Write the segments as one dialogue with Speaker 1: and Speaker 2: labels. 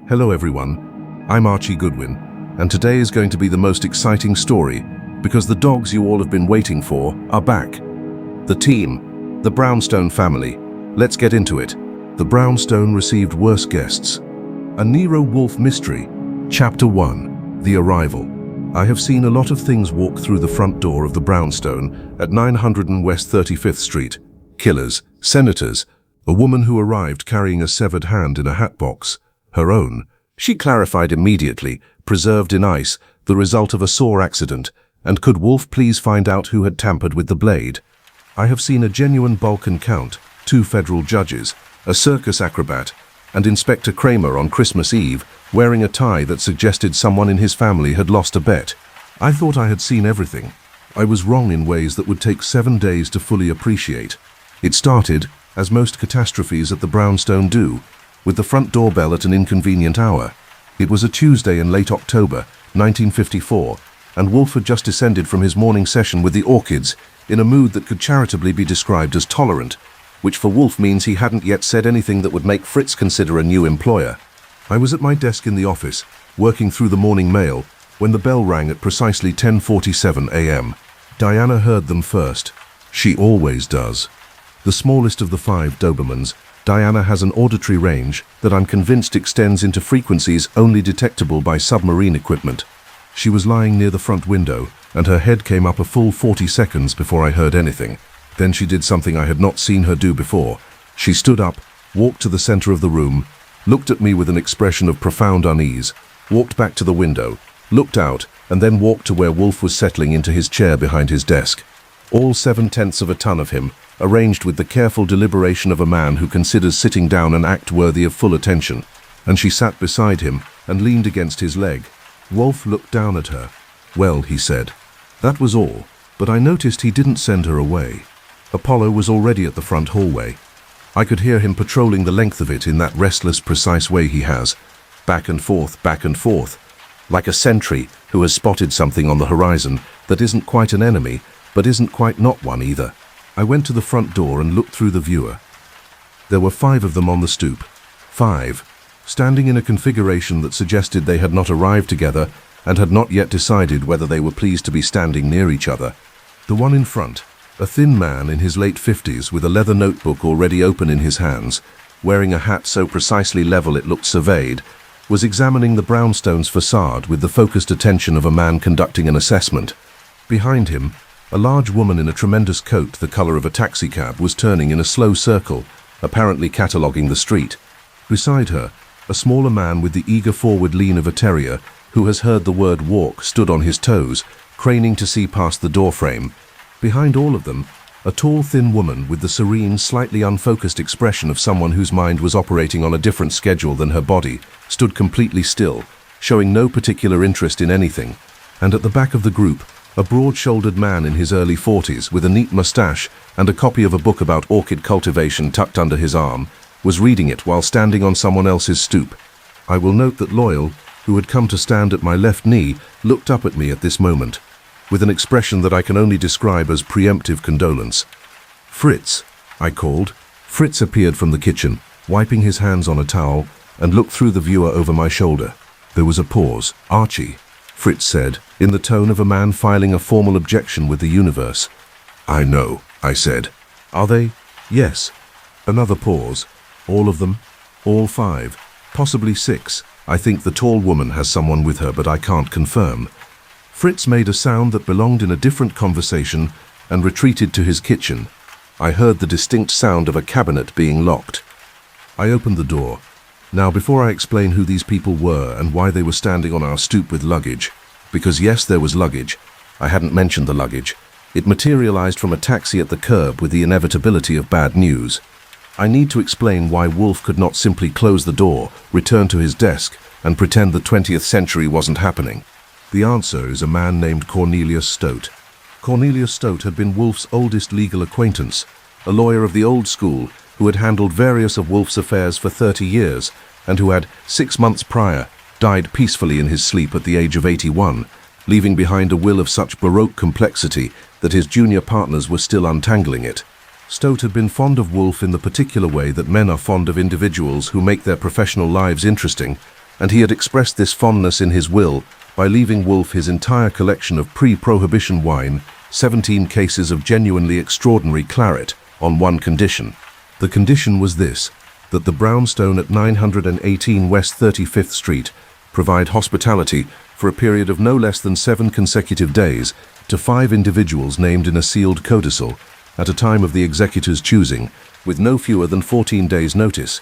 Speaker 1: Hello everyone, I'm Archie Goodwin, and today is going to be the most exciting story because the dogs you all have been waiting for are back. The team, the Brownstone family. Let's get into it. The Brownstone Received Worse Guests. A Nero Wolfe mystery. Chapter 1. The Arrival. I have seen a lot of things walk through the front door of the Brownstone at 900 and West 35th Street. Killers, senators, a woman who arrived carrying a severed hand in a hat box. Her own, she clarified immediately, preserved in ice, the result of a sore accident, and could Wolfe please find out who had tampered with the blade? I have seen a genuine Balkan count, 2 federal judges, a circus acrobat, and Inspector Kramer on Christmas Eve, wearing a tie that suggested someone in his family had lost a bet. I thought I had seen everything. I was wrong in ways that would take 7 days to fully appreciate. It started, as most catastrophes at the Brownstone do, with the front doorbell at an inconvenient hour. It was a Tuesday in late October, 1954, and Wolfe had just descended from his morning session with the orchids in a mood that could charitably be described as tolerant, which for Wolfe means he hadn't yet said anything that would make Fritz consider a new employer. I was at my desk in the office, working through the morning mail, when the bell rang at precisely 10:47 a.m. Diana heard them first. She always does. The smallest of the 5 Dobermans, Diana has an auditory range that I'm convinced extends into frequencies only detectable by submarine equipment. She was lying near the front window, and her head came up a full 40 seconds before I heard anything. Then she did something I had not seen her do before. She stood up, walked to the center of the room, looked at me with an expression of profound unease, walked back to the window, looked out, and then walked to where Wolfe was settling into his chair behind his desk. All 7/10 of a ton of him, arranged with the careful deliberation of a man who considers sitting down an act worthy of full attention, and she sat beside him and leaned against his leg. Wolfe looked down at her. "Well," he said. That was all, but I noticed he didn't send her away. Apollo was already at the front hallway. I could hear him patrolling the length of it in that restless, precise way he has, back and forth, like a sentry who has spotted something on the horizon that isn't quite an enemy, but isn't quite not one either. I went to the front door and looked through the viewer. There were 5 of them on the stoop. 5, standing in a configuration that suggested they had not arrived together and had not yet decided whether they were pleased to be standing near each other. The one in front, a thin man in his late 50s with a leather notebook already open in his hands, wearing a hat so precisely level it looked surveyed, was examining the Brownstone's facade with the focused attention of a man conducting an assessment. Behind him, a large woman in a tremendous coat the color of a taxicab was turning in a slow circle, apparently cataloguing the street. Beside her, a smaller man with the eager forward lean of a terrier, who has heard the word walk, stood on his toes, craning to see past the doorframe. Behind all of them, a tall, thin woman with the serene, slightly unfocused expression of someone whose mind was operating on a different schedule than her body, stood completely still, showing no particular interest in anything. And at the back of the group, a broad-shouldered man in his early 40s with a neat mustache and a copy of a book about orchid cultivation tucked under his arm, was reading it while standing on someone else's stoop. I will note that Loyal, who had come to stand at my left knee, looked up at me at this moment, with an expression that I can only describe as preemptive condolence. "Fritz," I called. Fritz appeared from the kitchen, wiping his hands on a towel, and looked through the viewer over my shoulder. There was a pause. "Archie," Fritz said, in the tone of a man filing a formal objection with the universe. "I know," I said. "Are they?" "Yes." Another pause. "All of them?" "All 5. Possibly 6. I think the tall woman has someone with her, but I can't confirm." Fritz made a sound that belonged in a different conversation and retreated to his kitchen. I heard the distinct sound of a cabinet being locked. I opened the door. Now, before I explain who these people were and why they were standing on our stoop with luggage, because yes, there was luggage. I hadn't mentioned the luggage. It materialized from a taxi at the curb with the inevitability of bad news. I need to explain why Wolfe could not simply close the door, return to his desk, and pretend the 20th century wasn't happening. The answer is a man named Cornelius Stout. Cornelius Stout had been Wolfe's oldest legal acquaintance, a lawyer of the old school who had handled various of Wolfe's affairs for 30 years and who had, 6 months prior, died peacefully in his sleep at the age of 81, leaving behind a will of such baroque complexity that his junior partners were still untangling it. Stout had been fond of Wolfe in the particular way that men are fond of individuals who make their professional lives interesting, and he had expressed this fondness in his will by leaving Wolfe his entire collection of pre-prohibition wine, 17 cases of genuinely extraordinary claret, on one condition. The condition was this, that the brownstone at 918 West 35th Street provide hospitality for a period of no less than 7 consecutive days to 5 individuals named in a sealed codicil at a time of the executor's choosing, with no fewer than 14 days' notice.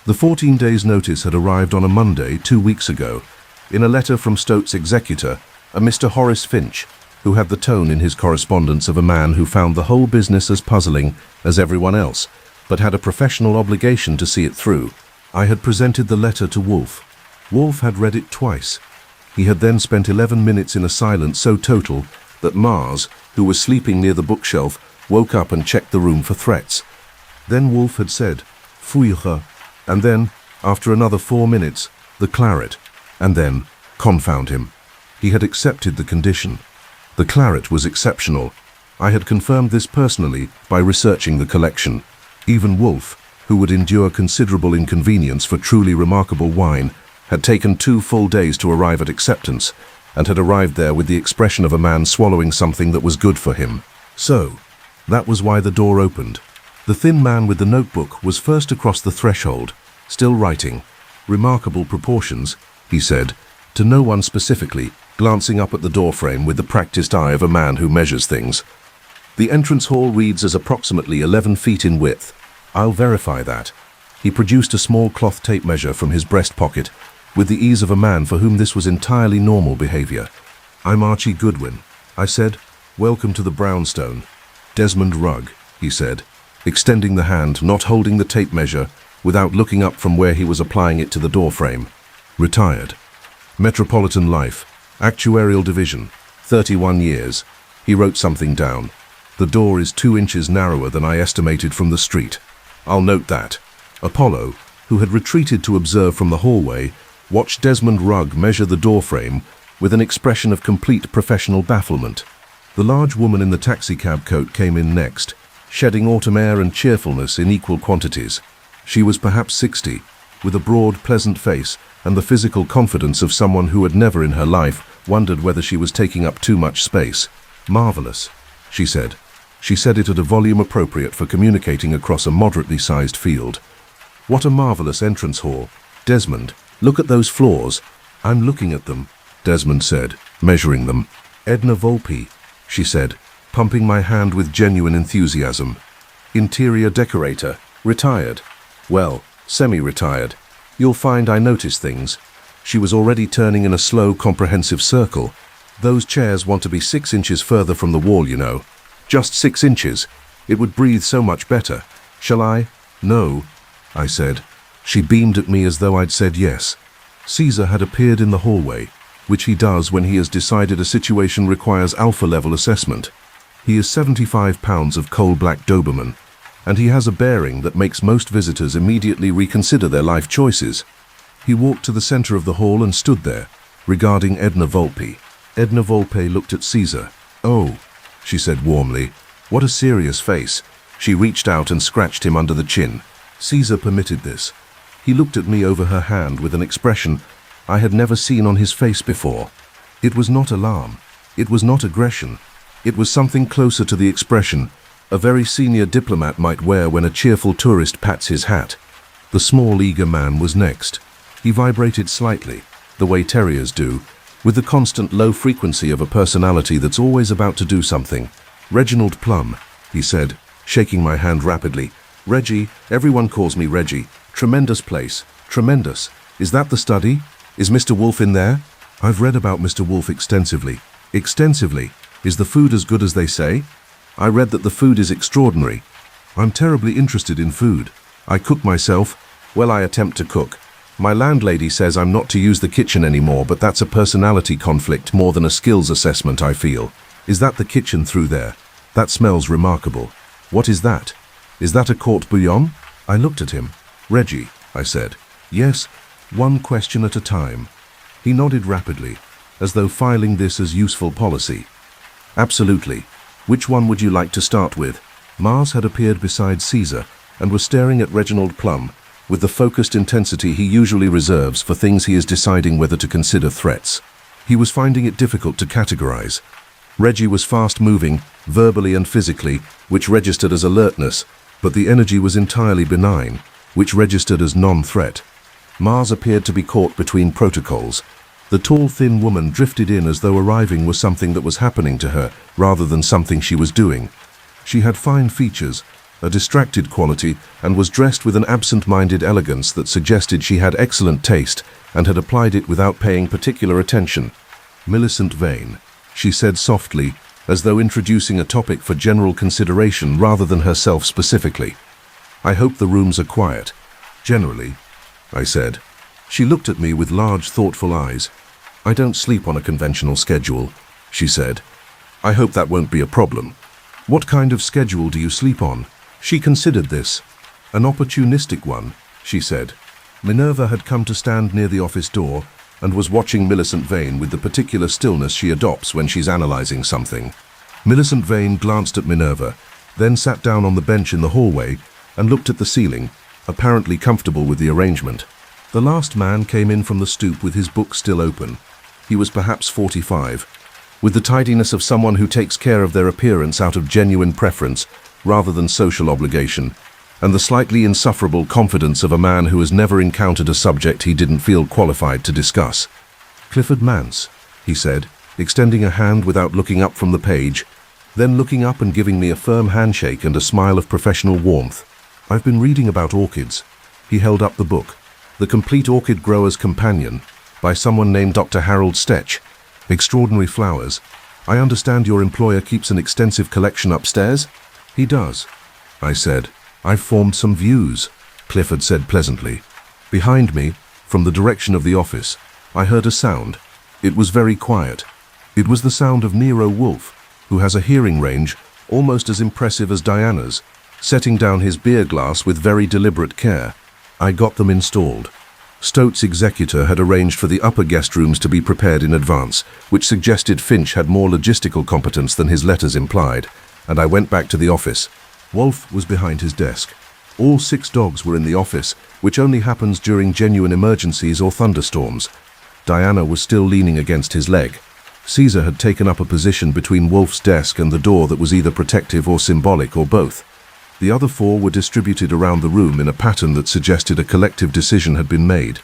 Speaker 1: The 14 days' notice had arrived on a Monday 2 weeks ago, in a letter from Stout's executor, a Mr. Horace Finch, who had the tone in his correspondence of a man who found the whole business as puzzling as everyone else, but had a professional obligation to see it through. I had presented the letter to Wolfe. Wolfe had read it twice. He had then spent 11 minutes in a silence so total that Mars, who was sleeping near the bookshelf, woke up and checked the room for threats. Then Wolfe had said, "Fouille," and then, after another 4 minutes, the claret, and then, confound him. He had accepted the condition. The claret was exceptional. I had confirmed this personally by researching the collection. Even Wolfe, who would endure considerable inconvenience for truly remarkable wine, had taken 2 full days to arrive at acceptance, and had arrived there with the expression of a man swallowing something that was good for him. So, that was why the door opened. The thin man with the notebook was first across the threshold, still writing. "Remarkable proportions," he said, to no one specifically, glancing up at the doorframe with the practiced eye of a man who measures things. "The entrance hall reads as approximately 11 feet in width. I'll verify that." He produced a small cloth tape measure from his breast pocket, with the ease of a man for whom this was entirely normal behavior. "I'm Archie Goodwin," I said. "Welcome to the brownstone." "Desmond Rugg," he said, extending the hand, not holding the tape measure, without looking up from where he was applying it to the doorframe. "Retired. Metropolitan Life, Actuarial Division, 31 years. He wrote something down. "The door is 2 inches narrower than I estimated from the street. I'll note that." Apollo, who had retreated to observe from the hallway, watched Desmond Rugg measure the doorframe with an expression of complete professional bafflement. The large woman in the taxicab coat came in next, shedding autumn air and cheerfulness in equal quantities. She was perhaps 60, with a broad, pleasant face and the physical confidence of someone who had never in her life wondered whether she was taking up too much space. "Marvelous," she said. She said it at a volume appropriate for communicating across a moderately sized field. "What a marvelous entrance hall. Desmond, look at those floors." "I'm looking at them," Desmond said, measuring them. "Edna Volpe," she said, pumping my hand with genuine enthusiasm. "Interior decorator, retired. Well, semi-retired. You'll find I notice things." She was already turning in a slow, comprehensive circle. "Those chairs want to be 6 inches further from the wall, you know. Just 6 inches. It would breathe so much better. Shall I?" "No," I said. She beamed at me as though I'd said yes. Caesar had appeared in the hallway, which he does when he has decided a situation requires alpha-level assessment. He is 75 pounds of coal-black Doberman, and he has a bearing that makes most visitors immediately reconsider their life choices. He walked to the center of the hall and stood there, regarding Edna Volpe. Edna Volpe looked at Caesar. "Oh," she said warmly, "what a serious face." She reached out and scratched him under the chin. Caesar permitted this. He looked at me over her hand with an expression I had never seen on his face before. It was not alarm. It was not aggression. It was something closer to the expression a very senior diplomat might wear when a cheerful tourist pats his hat. The small, eager man was next. He vibrated slightly, the way terriers do, with the constant low frequency of a personality that's always about to do something. "Reginald Plum," he said, shaking my hand rapidly. "Reggie, everyone calls me Reggie. Tremendous place. Tremendous. Is that the study? Is Mr. Wolfe in there?" "I've read about Mr. Wolfe extensively." "Extensively? Is the food as good as they say?" "I read that the food is extraordinary." "I'm terribly interested in food. I cook myself. Well, I attempt to cook. My landlady says I'm not to use the kitchen anymore, but that's a personality conflict more than a skills assessment, I feel. Is that the kitchen through there? That smells remarkable. What is that? Is that a court bouillon?" I looked at him. "Reggie," I said. "Yes, one question at a time." He nodded rapidly, as though filing this as useful policy. "Absolutely. Which one would you like to start with?" Mars had appeared beside Caesar and was staring at Reginald Plum, with the focused intensity he usually reserves for things he is deciding whether to consider threats. He was finding it difficult to categorize. Reggie was fast-moving, verbally and physically, which registered as alertness, but the energy was entirely benign, which registered as non-threat. Mars appeared to be caught between protocols. The tall, thin woman drifted in as though arriving was something that was happening to her, rather than something she was doing. She had fine features, a distracted quality, and was dressed with an absent-minded elegance that suggested she had excellent taste and had applied it without paying particular attention. "Millicent Vane," she said softly, as though introducing a topic for general consideration rather than herself specifically. "I hope the rooms are quiet." "Generally," I said. She looked at me with large, thoughtful eyes. "I don't sleep on a conventional schedule," she said. "I hope that won't be a problem." "What kind of schedule do you sleep on?" She considered this. "An opportunistic one," she said. Minerva had come to stand near the office door and was watching Millicent Vane with the particular stillness she adopts when she's analyzing something. Millicent Vane glanced at Minerva, then sat down on the bench in the hallway and looked at the ceiling, apparently comfortable with the arrangement. The last man came in from the stoop with his book still open. He was perhaps 45, with the tidiness of someone who takes care of their appearance out of genuine preference rather than social obligation, and the slightly insufferable confidence of a man who has never encountered a subject he didn't feel qualified to discuss. "Clifford Mance," he said, extending a hand without looking up from the page, then looking up and giving me a firm handshake and a smile of professional warmth. "I've been reading about orchids." He held up the book, "The Complete Orchid Grower's Companion," by someone named Dr. Harold Stech. "Extraordinary flowers. I understand your employer keeps an extensive collection upstairs?" "He does," I said. "I've formed some views," Clifford said pleasantly. Behind me, from the direction of the office, I heard a sound. It was very quiet. It was the sound of Nero Wolfe, who has a hearing range almost as impressive as Diana's, setting down his beer glass with very deliberate care. I got them installed. Stout's executor had arranged for the upper guest rooms to be prepared in advance, which suggested Finch had more logistical competence than his letters implied, and I went back to the office. Wolfe was behind his desk. All 6 dogs were in the office, which only happens during genuine emergencies or thunderstorms. Diana was still leaning against his leg. Caesar had taken up a position between Wolfe's desk and the door that was either protective or symbolic or both. The other 4 were distributed around the room in a pattern that suggested a collective decision had been made.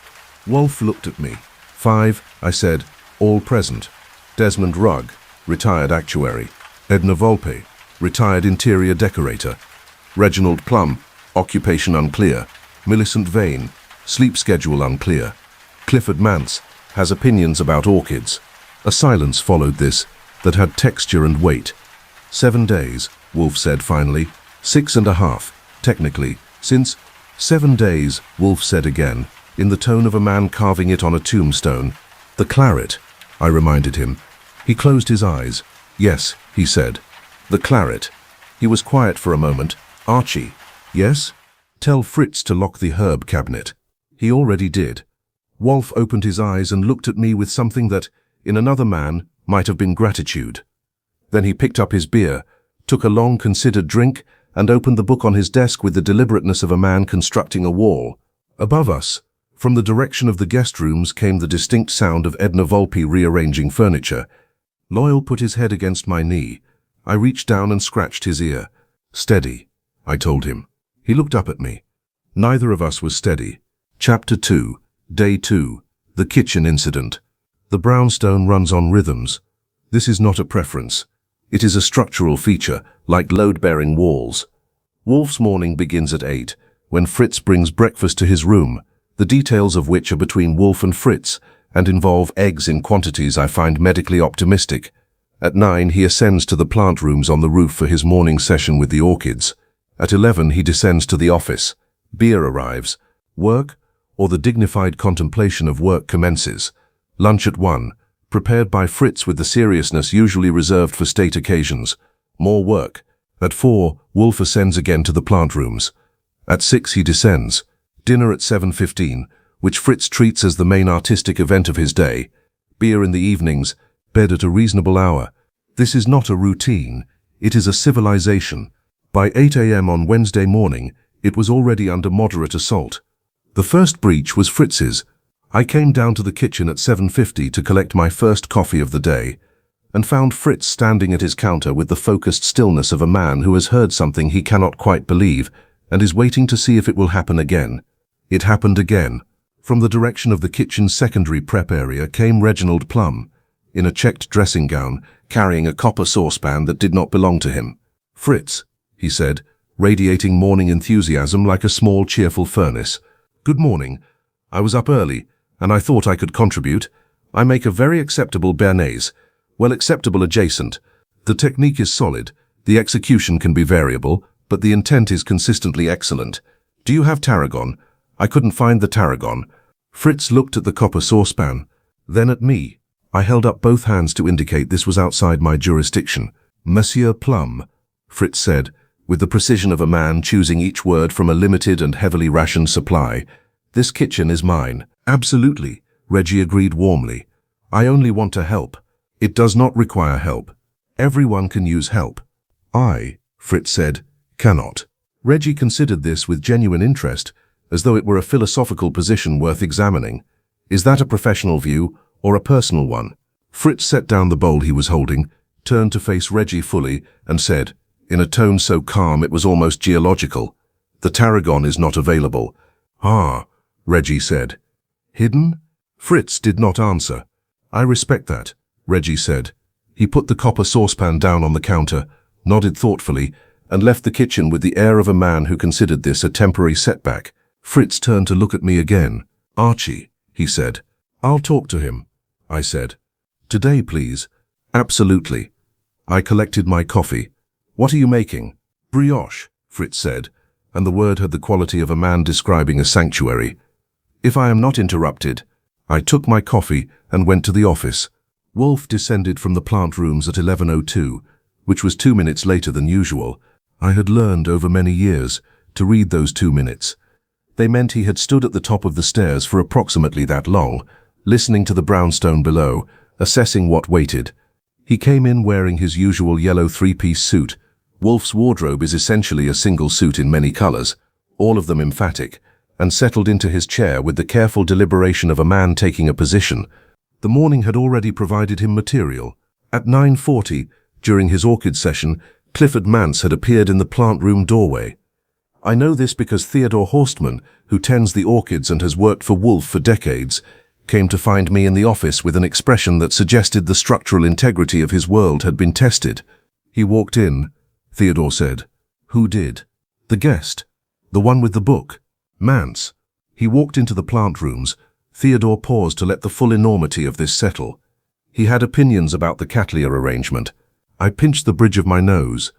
Speaker 1: Wolfe looked at me. 5, I said, all present. Desmond Rugg, retired actuary. Edna Volpe, retired interior decorator. Reginald Plum, occupation unclear. Millicent Vane, sleep schedule unclear. Clifford Mance, has opinions about orchids. A silence followed this that had texture and weight. 7 days, Wolfe said finally. 6.5, technically, since 7 days, Wolfe said again, in the tone of a man carving it on a tombstone. The claret, I reminded him. He closed his eyes. Yes, he said. The claret. He was quiet for a moment. Archie. Yes? Tell Fritz to lock the herb cabinet. He already did. Wolfe opened his eyes and looked at me with something that, in another man, might have been gratitude. Then he picked up his beer, took a long considered drink, and opened the book on his desk with the deliberateness of a man constructing a wall. Above us, from the direction of the guest rooms, came the distinct sound of Edna Volpe rearranging furniture. Loyal put his head against my knee. I reached down and scratched his ear. Steady, I told him. He looked up at me. Neither of us was steady. Chapter 2, Day 2, The Kitchen Incident. The brownstone runs on rhythms. This is not a preference. It is a structural feature, like load-bearing walls. Wolfe's morning begins at 8, when Fritz brings breakfast to his room, the details of which are between Wolfe and Fritz, and involve eggs in quantities I find medically optimistic. At 9, he ascends to the plant rooms on the roof for his morning session with the orchids. At 11, he descends to the office. Beer arrives. Work, or the dignified contemplation of work, commences. Lunch at 1. Prepared by Fritz with the seriousness usually reserved for state occasions. More work. At 4, Wolfe ascends again to the plant rooms. At 6, he descends. Dinner at 7:15, which Fritz treats as the main artistic event of his day. Beer in the evenings. Bed at a reasonable hour. This is not a routine. It is a civilization. By 8 a.m. on Wednesday morning, it was already under moderate assault. The first breach was Fritz's. I came down to the kitchen at 7:50 to collect my first coffee of the day, and found Fritz standing at his counter with the focused stillness of a man who has heard something he cannot quite believe and is waiting to see if it will happen again. It happened again. From the direction of the kitchen's secondary prep area came Reginald Plum, in a checked dressing gown, carrying a copper saucepan that did not belong to him. "Fritz," he said, radiating morning enthusiasm like a small, cheerful furnace. "Good morning. I was up early, and I thought I could contribute. I make a very acceptable béarnaise. Well, acceptable adjacent. The technique is solid, the execution can be variable, but the intent is consistently excellent. Do you have tarragon? I couldn't find the tarragon." Fritz looked at the copper saucepan, then at me. I held up both hands to indicate this was outside my jurisdiction. "Monsieur Plum," Fritz said, with the precision of a man choosing each word from a limited and heavily rationed supply, "this kitchen is mine." "Absolutely," Reggie agreed warmly. "I only want to help. It does not require help. Everyone can use help." "I," Fritz said, "cannot." Reggie considered this with genuine interest, as though it were a philosophical position worth examining. "Is that a professional view or a personal one?" Fritz set down the bowl he was holding, turned to face Reggie fully, and said, in a tone so calm it was almost geological, "The tarragon is not available." "Ah," Reggie said. "Hidden?" Fritz did not answer. "I respect that," Reggie said. He put the copper saucepan down on the counter, nodded thoughtfully, and left the kitchen with the air of a man who considered this a temporary setback. Fritz turned to look at me again. "Archie," he said. "I'll talk to him," I said. "Today, please." "Absolutely." I collected my coffee. "What are you making?" "Brioche," Fritz said, and the word had the quality of a man describing a sanctuary. "If I am not interrupted." I took my coffee and went to the office. Wolfe descended from the plant rooms at 11:02, which was 2 minutes later than usual. I had learned over many years to read those 2 minutes. They meant he had stood at the top of the stairs for approximately that long, listening to the brownstone below, assessing what waited. He came in wearing his usual yellow three-piece suit. Wolfe's wardrobe is essentially a single suit in many colors, all of them emphatic, and settled into his chair with the careful deliberation of a man taking a position. The morning had already provided him material. At 9:40, during his orchid session, Clifford Mance had appeared in the plant room doorway. I know this because Theodore Horstman, who tends the orchids and has worked for Wolfe for decades, came to find me in the office with an expression that suggested the structural integrity of his world had been tested. "He walked in," Theodore said. "Who did?" "The guest. The one with the book. Mance." He walked into the plant rooms. Theodore paused to let the full enormity of this settle. He had opinions about the Catleya arrangement. I pinched the bridge of my nose.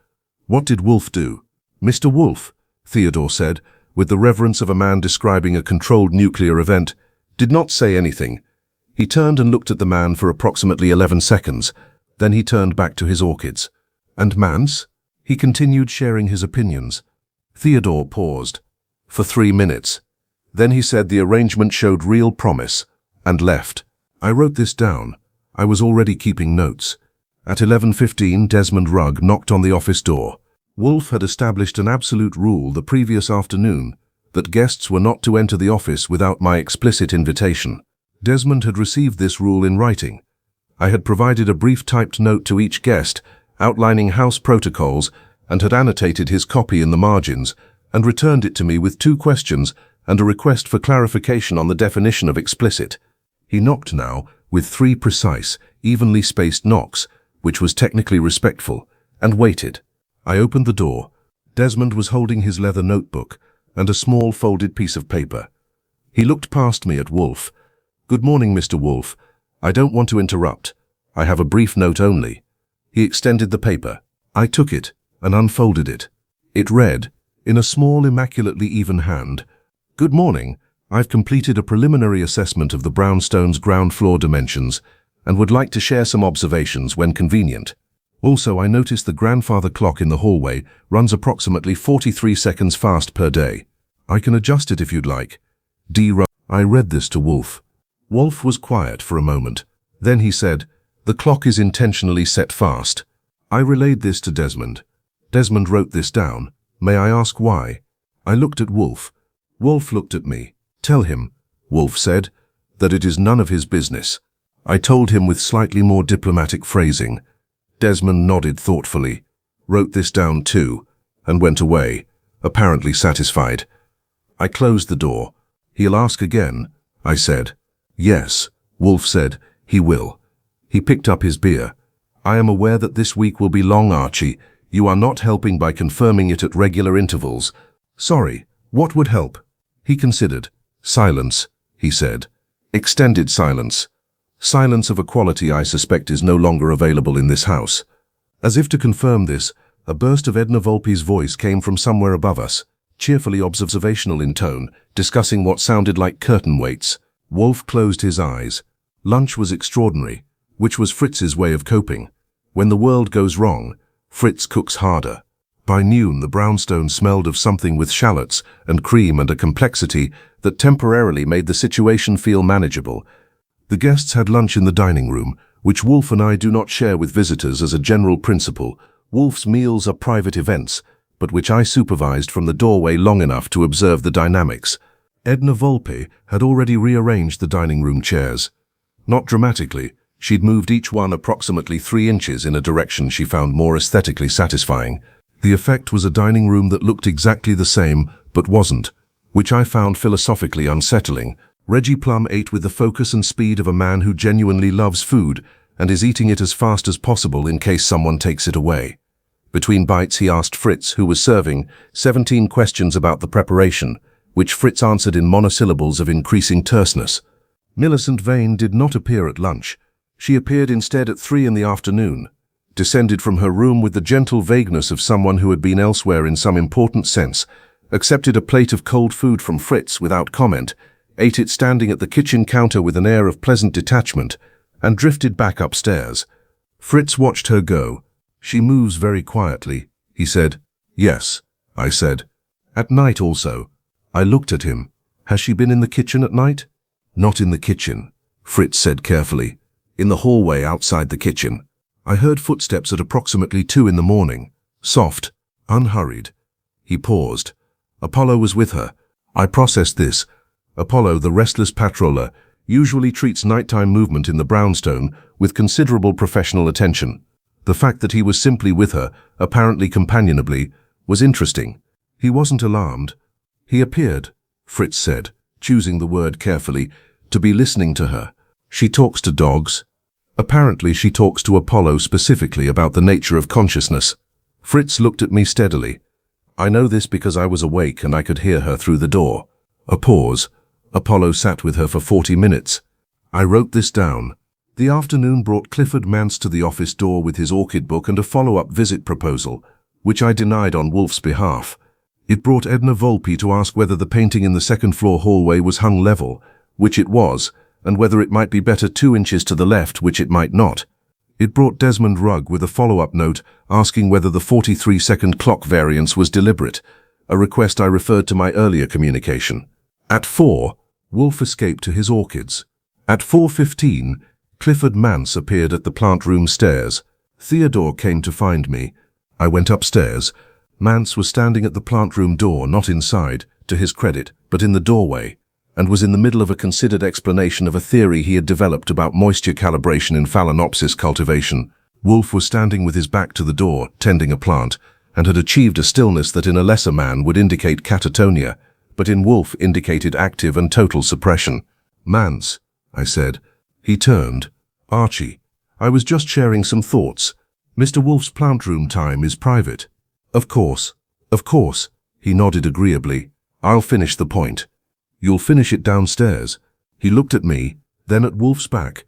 Speaker 1: "What did Wolfe do?" "Mr. Wolfe," Theodore said, with the reverence of a man describing a controlled nuclear event, did not say anything. He turned and looked at the man for approximately 11 seconds. Then he turned back to his orchids. "And Mance?" He continued sharing his opinions. Theodore paused. "For 3 minutes. Then he said the arrangement showed real promise, and left." I wrote this down. I was already keeping notes. At 11:15, Desmond Rugg knocked on the office door. Wolfe had established an absolute rule the previous afternoon, that guests were not to enter the office without my explicit invitation. Desmond had received this rule in writing. I had provided a brief typed note to each guest, outlining house protocols, and had annotated his copy in the margins, and returned it to me with 2 questions and a request for clarification on the definition of explicit. He knocked now, with 3 precise, evenly spaced knocks, which was technically respectful, and waited. I opened the door. Desmond was holding his leather notebook and a small folded piece of paper. He looked past me at Wolfe. "Good morning, Mr. Wolfe. I don't want to interrupt. I have a brief note only." He extended the paper. I took it and unfolded it. It read, in a small, immaculately even hand, "Good morning. I've completed a preliminary assessment of the brownstone's ground floor dimensions and would like to share some observations when convenient. Also, I noticed the grandfather clock in the hallway runs approximately 43 seconds fast per day. I can adjust it if you'd like. I read this to Wolfe. Wolfe was quiet for a moment. Then he said, "The clock is intentionally set fast." I relayed this to Desmond. Desmond wrote this down. "May I ask why?" I looked at Wolfe. Wolfe looked at me. Tell him, Wolfe said, that it is none of his business. I told him with slightly more diplomatic phrasing. Desmond nodded thoughtfully, wrote this down too, and went away, apparently satisfied. I closed the door. He'll ask again, I said. Yes, Wolfe said, he will. He picked up his beer. I am aware that this week will be long, Archie. You are not helping by confirming it at regular intervals. Sorry, what would help? He considered. Silence, he said. Extended silence. Silence of a quality I suspect is no longer available in this house. As if to confirm this, a burst of Edna Volpe's voice came from somewhere above us, cheerfully observational in tone, discussing what sounded like curtain weights. Wolfe closed his eyes. Lunch was extraordinary, which was Fritz's way of coping. When the world goes wrong, Fritz cooks harder. By noon, the brownstone smelled of something with shallots and cream and a complexity that temporarily made the situation feel manageable. The guests had lunch in the dining room, which Wolfe and I do not share with visitors as a general principle. Wolfe's meals are private events, but which I supervised from the doorway long enough to observe the dynamics. Edna Volpe had already rearranged the dining room chairs. Not dramatically, she'd moved each one approximately 3 inches in a direction she found more aesthetically satisfying. The effect was a dining room that looked exactly the same, but wasn't, which I found philosophically unsettling. Reggie Plum ate with the focus and speed of a man who genuinely loves food and is eating it as fast as possible in case someone takes it away. Between bites he asked Fritz, who was serving, 17 questions about the preparation, which Fritz answered in monosyllables of increasing terseness. Millicent Vane did not appear at lunch. She appeared instead at 3 in the afternoon, descended from her room with the gentle vagueness of someone who had been elsewhere in some important sense, accepted a plate of cold food from Fritz without comment, ate it standing at the kitchen counter with an air of pleasant detachment, and drifted back upstairs. Fritz watched her go. She moves very quietly, he said. Yes, I said. At night also. I looked at him. Has she been in the kitchen at night? Not in the kitchen, Fritz said carefully. In the hallway outside the kitchen. I heard footsteps at approximately 2 in the morning. Soft, unhurried. He paused. Apollo was with her. I processed this. Apollo, the restless patroller, usually treats nighttime movement in the brownstone with considerable professional attention. The fact that he was simply with her, apparently companionably, was interesting. He wasn't alarmed. He appeared, Fritz said, choosing the word carefully, to be listening to her. She talks to dogs. Apparently she talks to Apollo specifically about the nature of consciousness. Fritz looked at me steadily. I know this because I was awake and I could hear her through the door. A pause. Apollo sat with her for 40 minutes. I wrote this down. The afternoon brought Clifford Mance to the office door with his orchid book and a follow-up visit proposal, which I denied on Wolfe's behalf. It brought Edna Volpe to ask whether the painting in the second-floor hallway was hung level, which it was, and whether it might be better 2 inches to the left, which it might not. It brought Desmond Rugg with a follow-up note asking whether the 43-second clock variance was deliberate, a request I referred to my earlier communication. At 4, Wolfe escaped to his orchids. At 4:15, Clifford Mance appeared at the plant room stairs. Theodore came to find me. I went upstairs. Mance was standing at the plant room door, not inside, to his credit, but in the doorway, and was in the middle of a considered explanation of a theory he had developed about moisture calibration in Phalaenopsis cultivation. Wolfe was standing with his back to the door, tending a plant, and had achieved a stillness that in a lesser man would indicate catatonia, but in Wolfe indicated active and total suppression. Mance, I said. He turned. Archie, I was just sharing some thoughts. Mr. Wolfe's plant room time is private. Of course, he nodded agreeably. I'll finish the point. You'll finish it downstairs. He looked at me, then at Wolfe's back.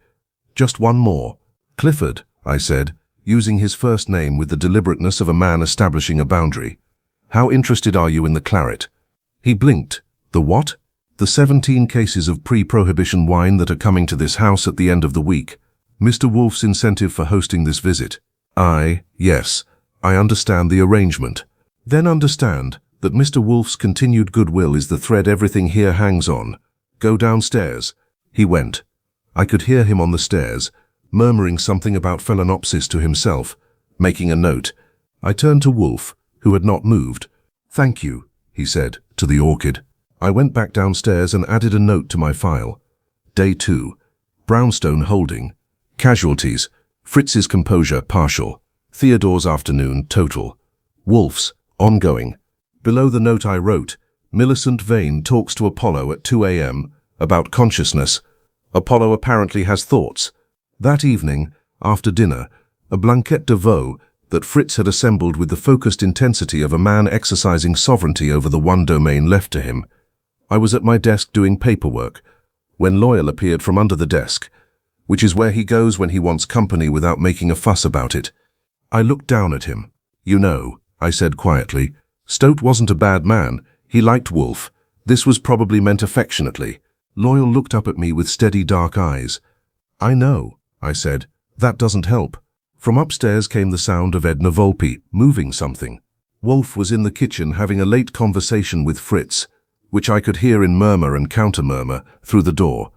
Speaker 1: Just one more. Clifford, I said, using his first name with the deliberateness of a man establishing a boundary. How interested are you in the claret? He blinked. The what? The 17 cases of pre-prohibition wine that are coming to this house at the end of the week. Mr. Wolfe's incentive for hosting this visit. Yes, I understand the arrangement. Then understand that Mr. Wolfe's continued goodwill is the thread everything here hangs on. Go downstairs. He went. I could hear him on the stairs, murmuring something about Phalaenopsis to himself, making a note. I turned to Wolfe, who had not moved. Thank you, he said, to the orchid. I went back downstairs and added a note to my file. Day 2. Brownstone holding. Casualties. Fritz's composure, partial. Theodore's afternoon, total. Wolfe's, ongoing. Below the note I wrote, Millicent Vane talks to Apollo at 2 a.m. about consciousness. Apollo apparently has thoughts. That evening, after dinner, a blanquette de veau that Fritz had assembled with the focused intensity of a man exercising sovereignty over the one domain left to him. I was at my desk doing paperwork, when Loyal appeared from under the desk, which is where he goes when he wants company without making a fuss about it. I looked down at him. You know, I said quietly, Stout wasn't a bad man. He liked Wolfe. This was probably meant affectionately. Loyal looked up at me with steady dark eyes. I know, I said. That doesn't help. From upstairs came the sound of Nero Wolfe moving something. Wolfe was in the kitchen having a late conversation with Fritz, which I could hear in murmur and counter-murmur through the door.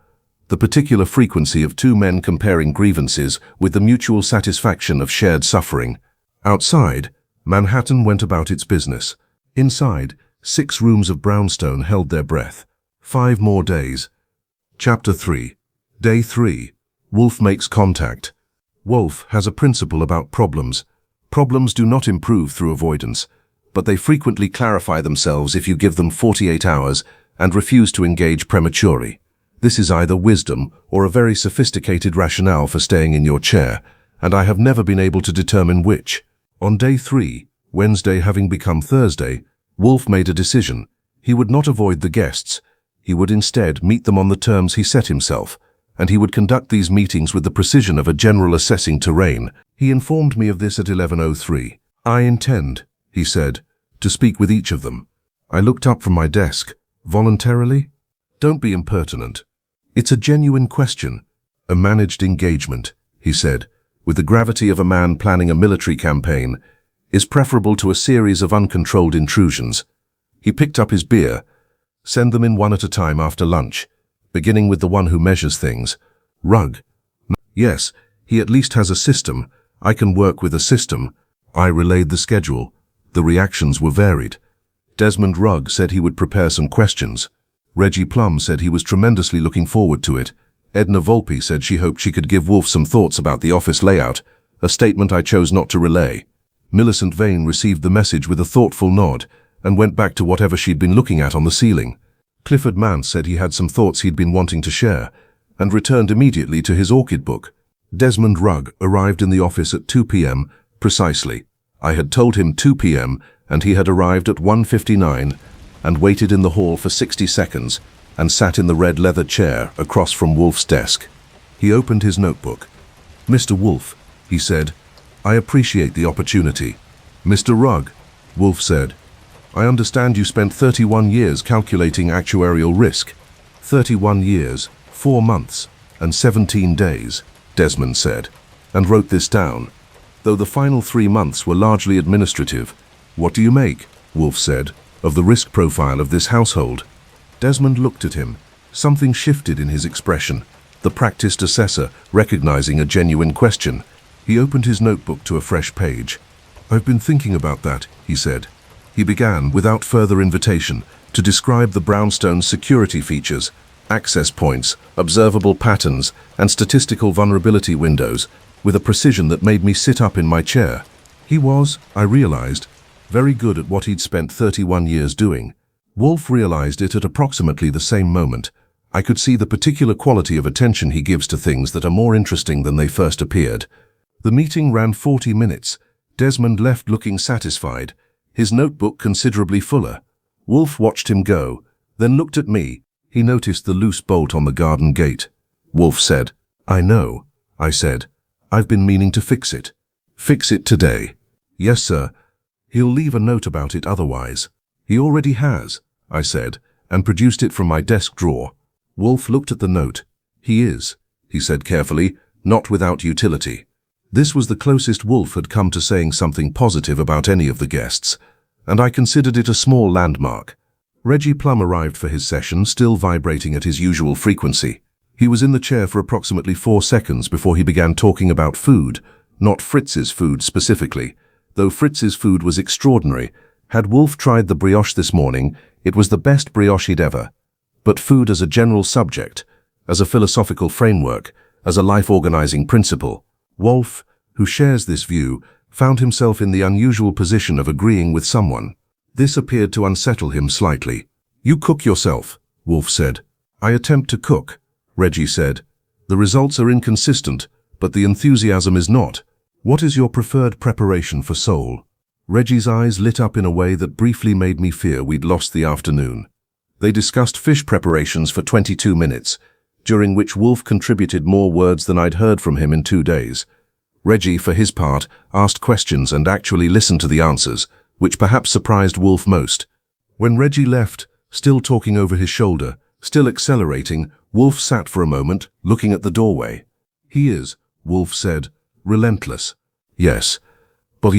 Speaker 1: The particular frequency of two men comparing grievances with the mutual satisfaction of shared suffering. Outside, Manhattan went about its business. Inside, 6 rooms of brownstone held their breath. 5 more days. Chapter 3. Day 3. Wolfe makes contact. Wolfe has a principle about problems. Problems do not improve through avoidance, but they frequently clarify themselves if you give them 48 hours and refuse to engage prematurely. This is either wisdom or a very sophisticated rationale for staying in your chair, and I have never been able to determine which. On day 3, Wednesday having become Thursday, Wolfe made a decision. He would not avoid the guests. He would instead meet them on the terms he set himself, and he would conduct these meetings with the precision of a general assessing terrain. He informed me of this at 11:03. I intend, he said, to speak with each of them. I looked up from my desk. Voluntarily? Don't be impertinent. It's a genuine question. A managed engagement, he said, with the gravity of a man planning a military campaign, is preferable to a series of uncontrolled intrusions. He picked up his beer. Send them in one at a time after lunch, beginning with the one who measures things. Rugg. Yes, he at least has a system. I can work with a system. I relayed the schedule. The reactions were varied. Desmond Rugg said he would prepare some questions. Reggie Plum said he was tremendously looking forward to it. Edna Volpe said she hoped she could give Wolfe some thoughts about the office layout, a statement I chose not to relay. Millicent Vane received the message with a thoughtful nod and went back to whatever she'd been looking at on the ceiling. Clifford Mance said he had some thoughts he'd been wanting to share and returned immediately to his orchid book. Desmond Rugg arrived in the office at 2 p.m. precisely. I had told him 2 p.m. and he had arrived at 1:59 and waited in the hall for 60 seconds and sat in the red leather chair across from Wolfe's desk. He opened his notebook. Mr. Wolfe, he said, I appreciate the opportunity. Mr. Rugg, Wolfe said, I understand you spent 31 years calculating actuarial risk. 31 years, 4 months, and 17 days, Desmond said, and wrote this down. Though the final 3 months were largely administrative. What do you make, Wolfe said, of the risk profile of this household? Desmond looked at him. Something shifted in his expression, the practiced assessor recognizing a genuine question. He opened his notebook to a fresh page. I've been thinking about that, he said. He began, without further invitation, to describe the Brownstone's security features, access points, observable patterns, and statistical vulnerability windows, with a precision that made me sit up in my chair. He was, I realized, very good at what he'd spent 31 years doing. Wolfe realized it at approximately the same moment. I could see the particular quality of attention he gives to things that are more interesting than they first appeared. The meeting ran 40 minutes. Desmond left looking satisfied, his notebook considerably fuller. Wolfe watched him go, then looked at me. He noticed the loose bolt on the garden gate. Wolfe said, I know, I said. I've been meaning to fix it. Fix it today. Yes, sir. He'll leave a note about it otherwise. He already has, I said, and produced it from my desk drawer. Wolfe looked at the note. He is, he said carefully, not without utility. This was the closest Wolfe had come to saying something positive about any of the guests, and I considered it a small landmark. Reggie Plum arrived for his session, still vibrating at his usual frequency. He was in the chair for approximately 4 seconds before he began talking about food, not Fritz's food specifically, though Fritz's food was extraordinary, Had Wolfe tried the brioche this morning, it was the best brioche he'd ever. But food as a general subject, as a philosophical framework, as a life-organizing principle. Wolfe, who shares this view, found himself in the unusual position of agreeing with someone. This appeared to unsettle him slightly. "You cook yourself," Wolfe said. "I attempt to cook," Reggie said. "The results are inconsistent, but the enthusiasm is not. What is your preferred preparation for sole?" Reggie's eyes lit up in a way that briefly made me fear we'd lost the afternoon. They discussed fish preparations for 22 minutes, during which Wolfe contributed more words than I'd heard from him in 2 days. Reggie, for his part, asked questions and actually listened to the answers, which perhaps surprised Wolfe most. When Reggie left, still talking over his shoulder, still accelerating, Wolfe sat for a moment, looking at the doorway. "He is," Wolfe said, "relentless." "Yes. But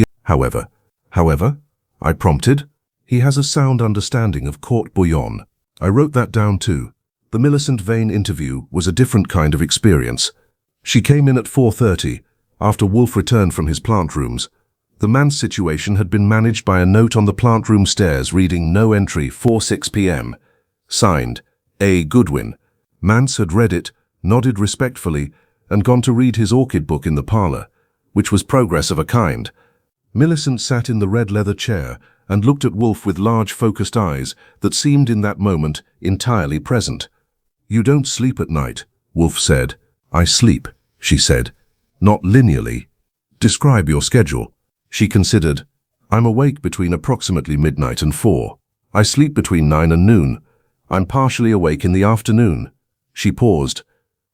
Speaker 1: However, I prompted. "He has a sound understanding of court bouillon." I wrote that down too. The Millicent Vane interview was a different kind of experience. She came in at 4:30, after Wolfe returned from his plant rooms. The man's situation had been managed by a note on the plant room stairs reading "No entry, 4:06 p.m. Signed, A. Goodwin. Mance had read it, nodded respectfully, and gone to read his orchid book in the parlor, which was progress of a kind. Millicent sat in the red leather chair and looked at Wolfe with large focused eyes that seemed in that moment entirely present. "You don't sleep at night," Wolfe said. "I sleep," she said. "Not linearly." "Describe your schedule." She considered. "I'm awake between approximately midnight and 4. I sleep between 9 and noon. I'm partially awake in the afternoon." She paused.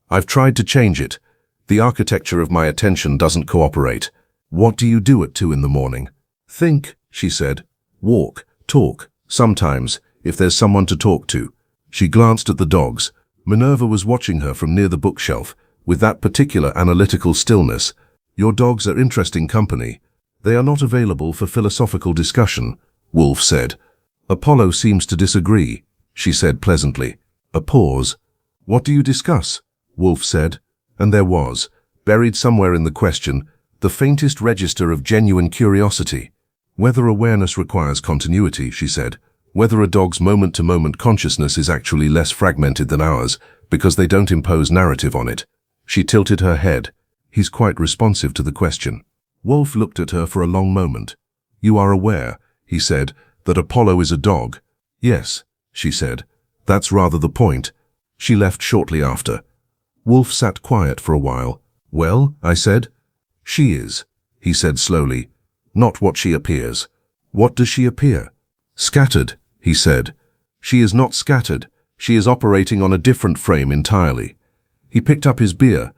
Speaker 1: "I've tried to change it. The architecture of my attention doesn't cooperate." "What do you do at 2 in the morning?" "Think," she said. "Walk, talk, sometimes, if there's someone to talk to." She glanced at the dogs. Minerva was watching her from near the bookshelf, with that particular analytical stillness. "Your dogs are interesting company. They are not available for philosophical discussion," Wolfe said. "Apollo seems to disagree," she said pleasantly. A pause. "What do you discuss?" Wolfe said, and there was, buried somewhere in the question, the faintest register of genuine curiosity. "Whether awareness requires continuity," she said. "Whether a dog's moment-to-moment consciousness is actually less fragmented than ours, because they don't impose narrative on it." She tilted her head. "He's quite responsive to the question." Wolfe looked at her for a long moment. "You are aware," he said, "that Apollo is a dog?" "Yes," she said. "That's rather the point." She left shortly after. Wolfe sat quiet for a while. "Well," I said. "She is," he said slowly. "Not what she appears." "What does she appear?" "Scattered," he said. "She is not scattered. She is operating on a different frame entirely." He picked up his beer.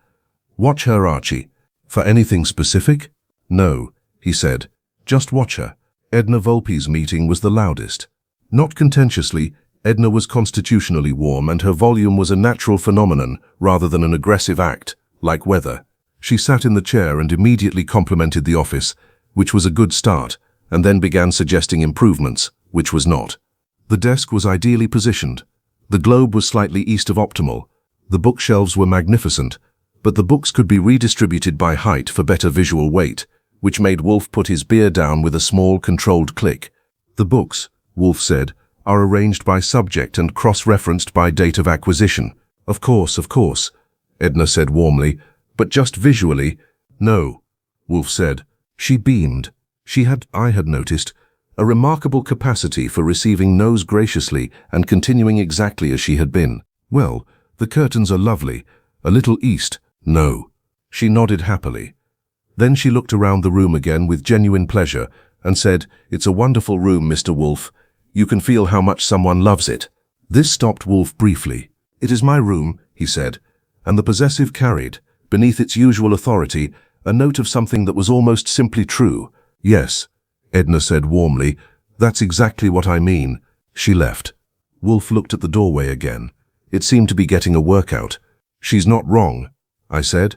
Speaker 1: "Watch her, Archie." "For anything specific?" "No," he said. "Just watch her." Edna Volpe's meeting was the loudest. Not contentiously, Edna was constitutionally warm, and her volume was a natural phenomenon rather than an aggressive act, like weather. She sat in the chair and immediately complimented the office, which was a good start, and then began suggesting improvements, which was not. The desk was ideally positioned. The globe was slightly east of optimal. The bookshelves were magnificent, but the books could be redistributed by height for better visual weight, which made Wolfe put his beer down with a small, controlled click. "The books," Wolfe said, "are arranged by subject and cross-referenced by date of acquisition." Of course," Edna said warmly, "but just visually." "No," Wolfe said. She beamed. I had noticed, a remarkable capacity for receiving no's graciously and continuing exactly as she had been. "Well, the curtains are lovely. A little east." "No." She nodded happily. Then she looked around the room again with genuine pleasure and said, "It's a wonderful room, Mr. Wolfe. You can feel how much someone loves it." This stopped Wolfe briefly. "It is my room," he said, and the possessive carried, beneath its usual authority, a note of something that was almost simply true. "Yes," Edna said warmly, "that's exactly what I mean." She left. Wolfe looked at the doorway again. It seemed to be getting a workout. "She's not wrong," I said.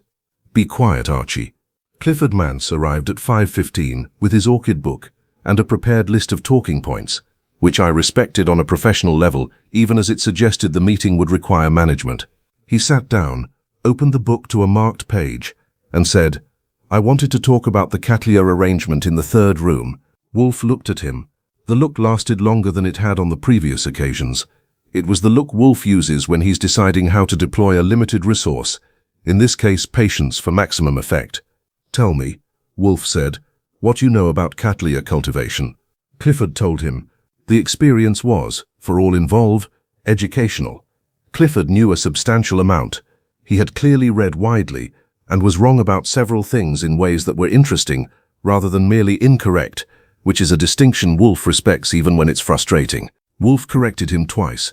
Speaker 1: "Be quiet, Archie." Clifford Mance arrived at 5:15 with his orchid book and a prepared list of talking points, which I respected on a professional level, even as it suggested the meeting would require management. He sat down, opened the book to a marked page, and said, "I wanted to talk about the Catlier arrangement in the third room." Wolfe looked at him. The look lasted longer than it had on the previous occasions. It was the look Wolfe uses when he's deciding how to deploy a limited resource, in this case patience, for maximum effect. "Tell me," Wolfe said, "what you know about Cattleya cultivation." Clifford told him. The experience was, for all involved, educational. Clifford knew a substantial amount. He had clearly read widely and was wrong about several things in ways that were interesting rather than merely incorrect, which is a distinction Wolfe respects even when it's frustrating. Wolfe corrected him twice.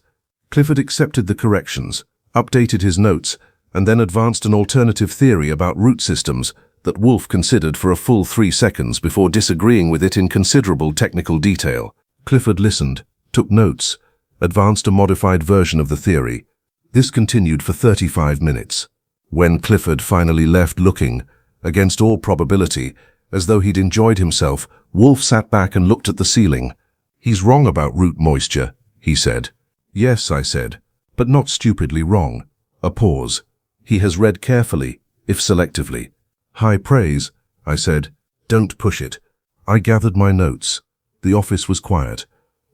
Speaker 1: Clifford accepted the corrections, updated his notes, and then advanced an alternative theory about root systems that Wolfe considered for a full 3 seconds before disagreeing with it in considerable technical detail. Clifford listened, took notes, advanced a modified version of the theory. This continued for 35 minutes. When Clifford finally left looking, against all probability, as though he'd enjoyed himself, Wolfe sat back and looked at the ceiling. "He's wrong about root moisture," he said. "Yes," I said, "but not stupidly wrong." A pause. "He has read carefully, if selectively." "High praise," I said. "Don't push it." I gathered my notes. The office was quiet.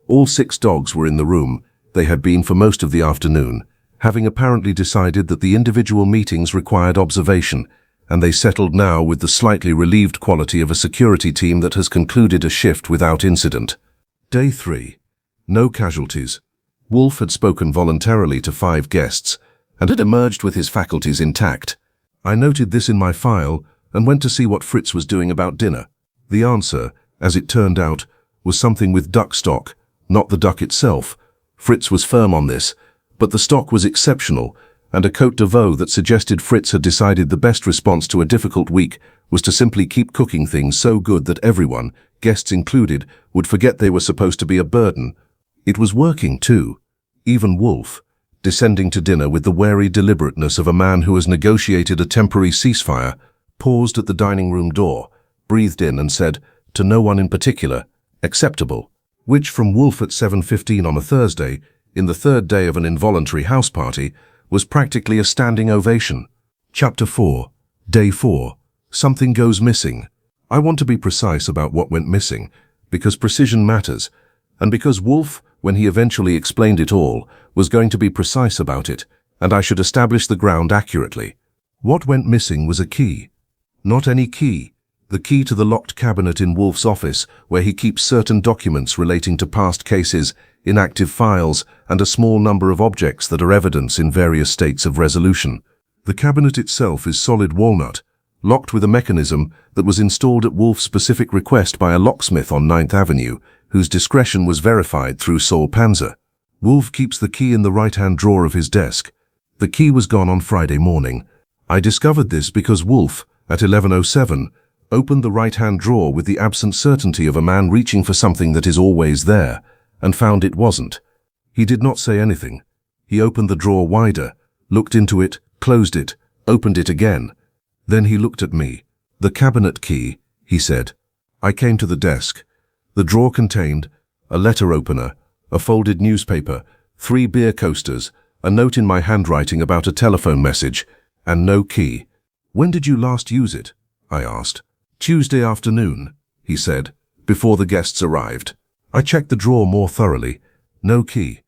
Speaker 1: All 6 dogs were in the room. They had been for most of the afternoon, having apparently decided that the individual meetings required observation, and they settled now with the slightly relieved quality of a security team that has concluded a shift without incident. Day 3. No casualties. Wolfe had spoken voluntarily to 5 guests and had emerged with his faculties intact. I noted this in my file and went to see what Fritz was doing about dinner. The answer, as it turned out, was something with duck stock, not the duck itself. Fritz was firm on this, but the stock was exceptional, and a Côte de Veau that suggested Fritz had decided the best response to a difficult week was to simply keep cooking things so good that everyone, guests included, would forget they were supposed to be a burden. It was working too. Even Wolfe, descending to dinner with the wary deliberateness of a man who has negotiated a temporary ceasefire, paused at the dining room door, breathed in and said, to no one in particular, "Acceptable," which from Wolfe at 7:15 on a Thursday, in the 3rd day of an involuntary house party, was practically a standing ovation. Chapter 4. Day 4. Something goes missing. I want to be precise about what went missing, because precision matters, and because Wolfe, when he eventually explained it all, was going to be precise about it, and I should establish the ground accurately. What went missing was a key. Not any key. The key to the locked cabinet in Wolfe's office, where he keeps certain documents relating to past cases, inactive files, and a small number of objects that are evidence in various states of resolution. The cabinet itself is solid walnut, locked with a mechanism that was installed at Wolfe's specific request by a locksmith on 9th Avenue, whose discretion was verified through Saul Panzer. Wolfe keeps the key in the right-hand drawer of his desk. The key was gone on Friday morning. I discovered this because Wolfe, at 11:07, opened the right-hand drawer with the absent certainty of a man reaching for something that is always there, and found it wasn't. He did not say anything. He opened the drawer wider, looked into it, closed it, opened it again. Then he looked at me. "The cabinet key," he said. I came to the desk. The drawer contained a letter opener, a folded newspaper, 3 beer coasters, a note in my handwriting about a telephone message, and no key. "When did you last use it?" I asked. "Tuesday afternoon," he said, "before the guests arrived." I checked the drawer more thoroughly. No key.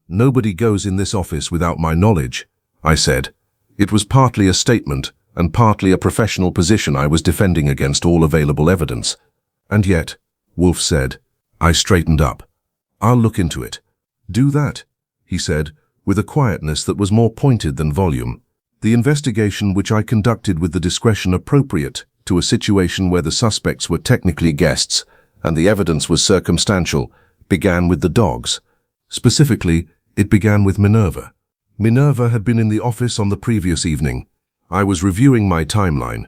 Speaker 1: "Nobody goes in this office without my knowledge," I said. It was partly a statement and partly a professional position I was defending against all available evidence. "And yet," Wolfe said. I straightened up. "I'll look into it." "Do that," he said, with a quietness that was more pointed than volume. The investigation, which I conducted with the discretion appropriate to a situation where the suspects were technically guests and the evidence was circumstantial, began with the dogs. Specifically, it began with Minerva. Minerva had been in the office on the previous evening. I was reviewing my timeline.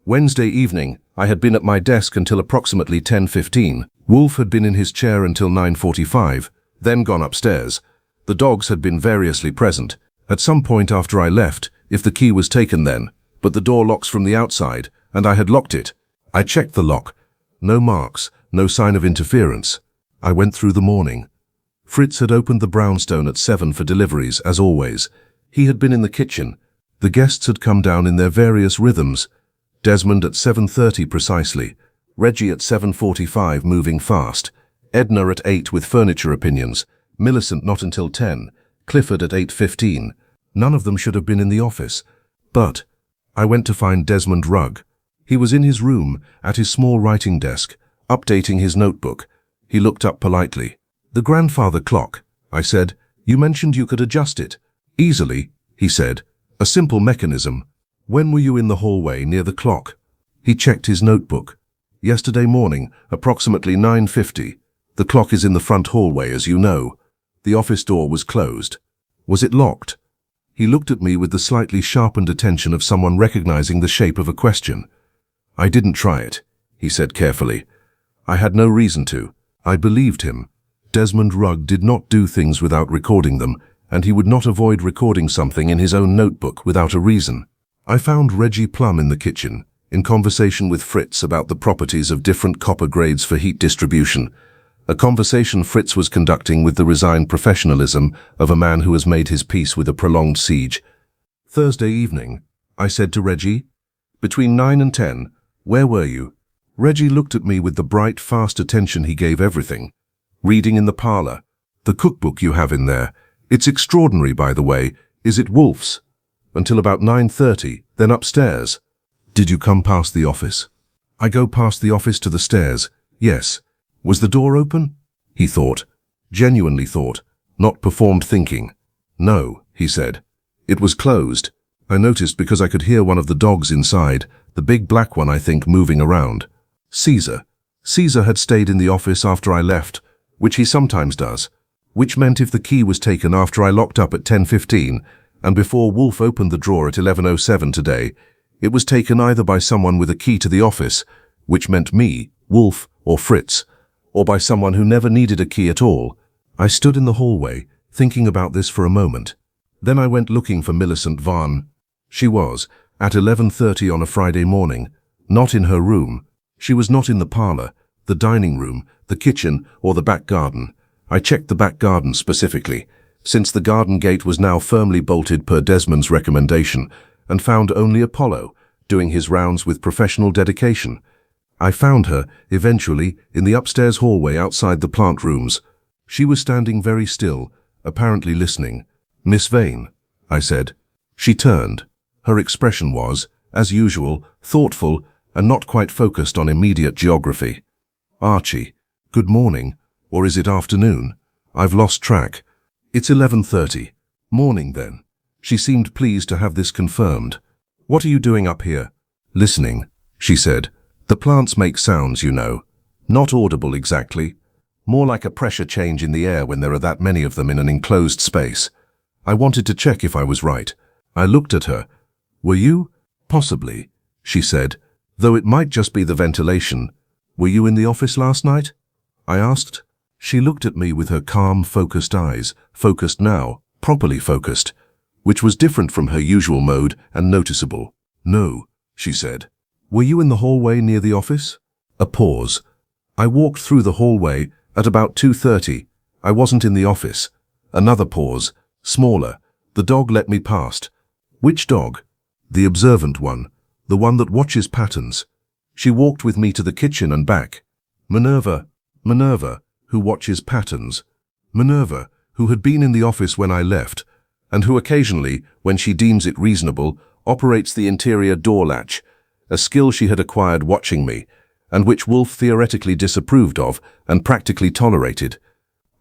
Speaker 1: Wednesday evening, I had been at my desk until approximately 10:15. Wolfe had been in his chair until 9:45, then gone upstairs. The dogs had been variously present. At some point after I left, if the key was taken then, but the door locks from the outside, and I had locked it. I checked the lock. No marks, no sign of interference. I went through the morning. Fritz had opened the Brownstone at 7 for deliveries, as always. He had been in the kitchen. The guests had come down in their various rhythms. Desmond at 7:30 precisely. Reggie at 7:45 moving fast. Edna at 8 with furniture opinions, Millicent not until 10, Clifford at 8:15. None of them should have been in the office. But I went to find Desmond Rugg. He was in his room, at his small writing desk, updating his notebook. He looked up politely. "The grandfather clock," I said. "You mentioned you could adjust it." "Easily," he said. "A simple mechanism." "When were you in the hallway near the clock?" He checked his notebook. "Yesterday morning, approximately 9:50. The clock is in the front hallway, as you know. The office door was closed." "Was it locked?" He looked at me with the slightly sharpened attention of someone recognizing the shape of a question. "I didn't try it," he said carefully. "I had no reason to." I believed him. Desmond Rugg did not do things without recording them, and he would not avoid recording something in his own notebook without a reason. I found Reggie Plum in the kitchen, in conversation with Fritz about the properties of different copper grades for heat distribution, a conversation Fritz was conducting with the resigned professionalism of a man who has made his peace with a prolonged siege. "Thursday evening," I said to Reggie. "Between 9 and 10, where were you?" Reggie looked at me with the bright, fast attention he gave everything. "Reading in the parlor. The cookbook you have in there. It's extraordinary, by the way. Is it Wolfe's?" "Until about 9:30, then upstairs." "Did you come past the office?" "I go past the office to the stairs, yes." "Was the door open?" He thought. Genuinely thought, not performed thinking. "No," he said. "It was closed. I noticed because I could hear one of the dogs inside, the big black one I think, moving around. Caesar. Caesar had stayed in the office after I left, which he sometimes does, which meant if the key was taken after I locked up at 10:15 and before Wolfe opened the drawer at 11:07 today, it was taken either by someone with a key to the office, which meant me, Wolfe, or Fritz, or by someone who never needed a key at all. I stood in the hallway, thinking about this for a moment. Then I went looking for Millicent Vaughn. She was, at 11:30 on a Friday morning, not in her room. She was not in the parlor, the dining room, the kitchen, or the back garden. I checked the back garden specifically, since the garden gate was now firmly bolted per Desmond's recommendation, and found only Apollo, doing his rounds with professional dedication. I found her, eventually, in the upstairs hallway outside the plant rooms. She was standing very still, apparently listening. "Miss Vane," I said. She turned. Her expression was, as usual, thoughtful and not quite focused on immediate geography. "Archie, good morning, or is it afternoon? I've lost track." "It's 11:30. Morning, then." She seemed pleased to have this confirmed. "What are you doing up here?" "Listening," she said. "The plants make sounds, you know. Not audible exactly. More like a pressure change in the air when there are that many of them in an enclosed space. I wanted to check if I was right." I looked at her. "Were you?" "Possibly," she said, "though it might just be the ventilation. Were you in the office last night?" I asked. She looked at me with her calm, focused eyes, focused now, properly focused, which was different from her usual mode and noticeable. "No," she said. "Were you in the hallway near the office?" A pause. "I walked through the hallway at about 2:30. I wasn't in the office." Another pause, smaller. "The dog let me past." "Which dog?" "The observant one, the one that watches patterns. She walked with me to the kitchen and back." Minerva, who watches patterns. Minerva, who had been in the office when I left, and who occasionally, when she deems it reasonable, operates the interior door latch, a skill she had acquired watching me, and which Wolfe theoretically disapproved of and practically tolerated.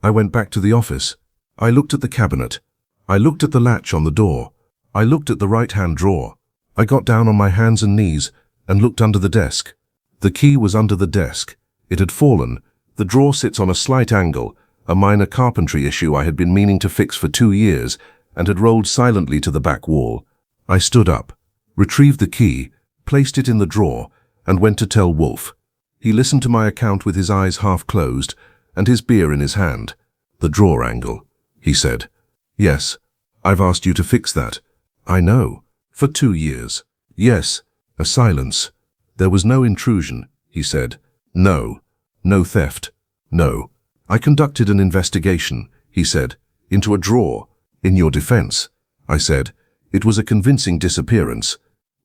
Speaker 1: I went back to the office. I looked at the cabinet. I looked at the latch on the door. I looked at the right-hand drawer. I got down on my hands and knees and looked under the desk. The key was under the desk. It had fallen. The drawer sits on a slight angle, a minor carpentry issue I had been meaning to fix for 2 years, and had rolled silently to the back wall. I stood up, retrieved the key, placed it in the drawer, and went to tell Wolfe. He listened to my account with his eyes half closed and his beer in his hand. "The drawer angle," he said. "Yes, I've asked you to fix that." "I know. For 2 years." "Yes." A silence. "There was no intrusion," he said. "No. No theft. No. I conducted an investigation," he said. "Into a drawer. In your defense." I said. "It was a convincing disappearance."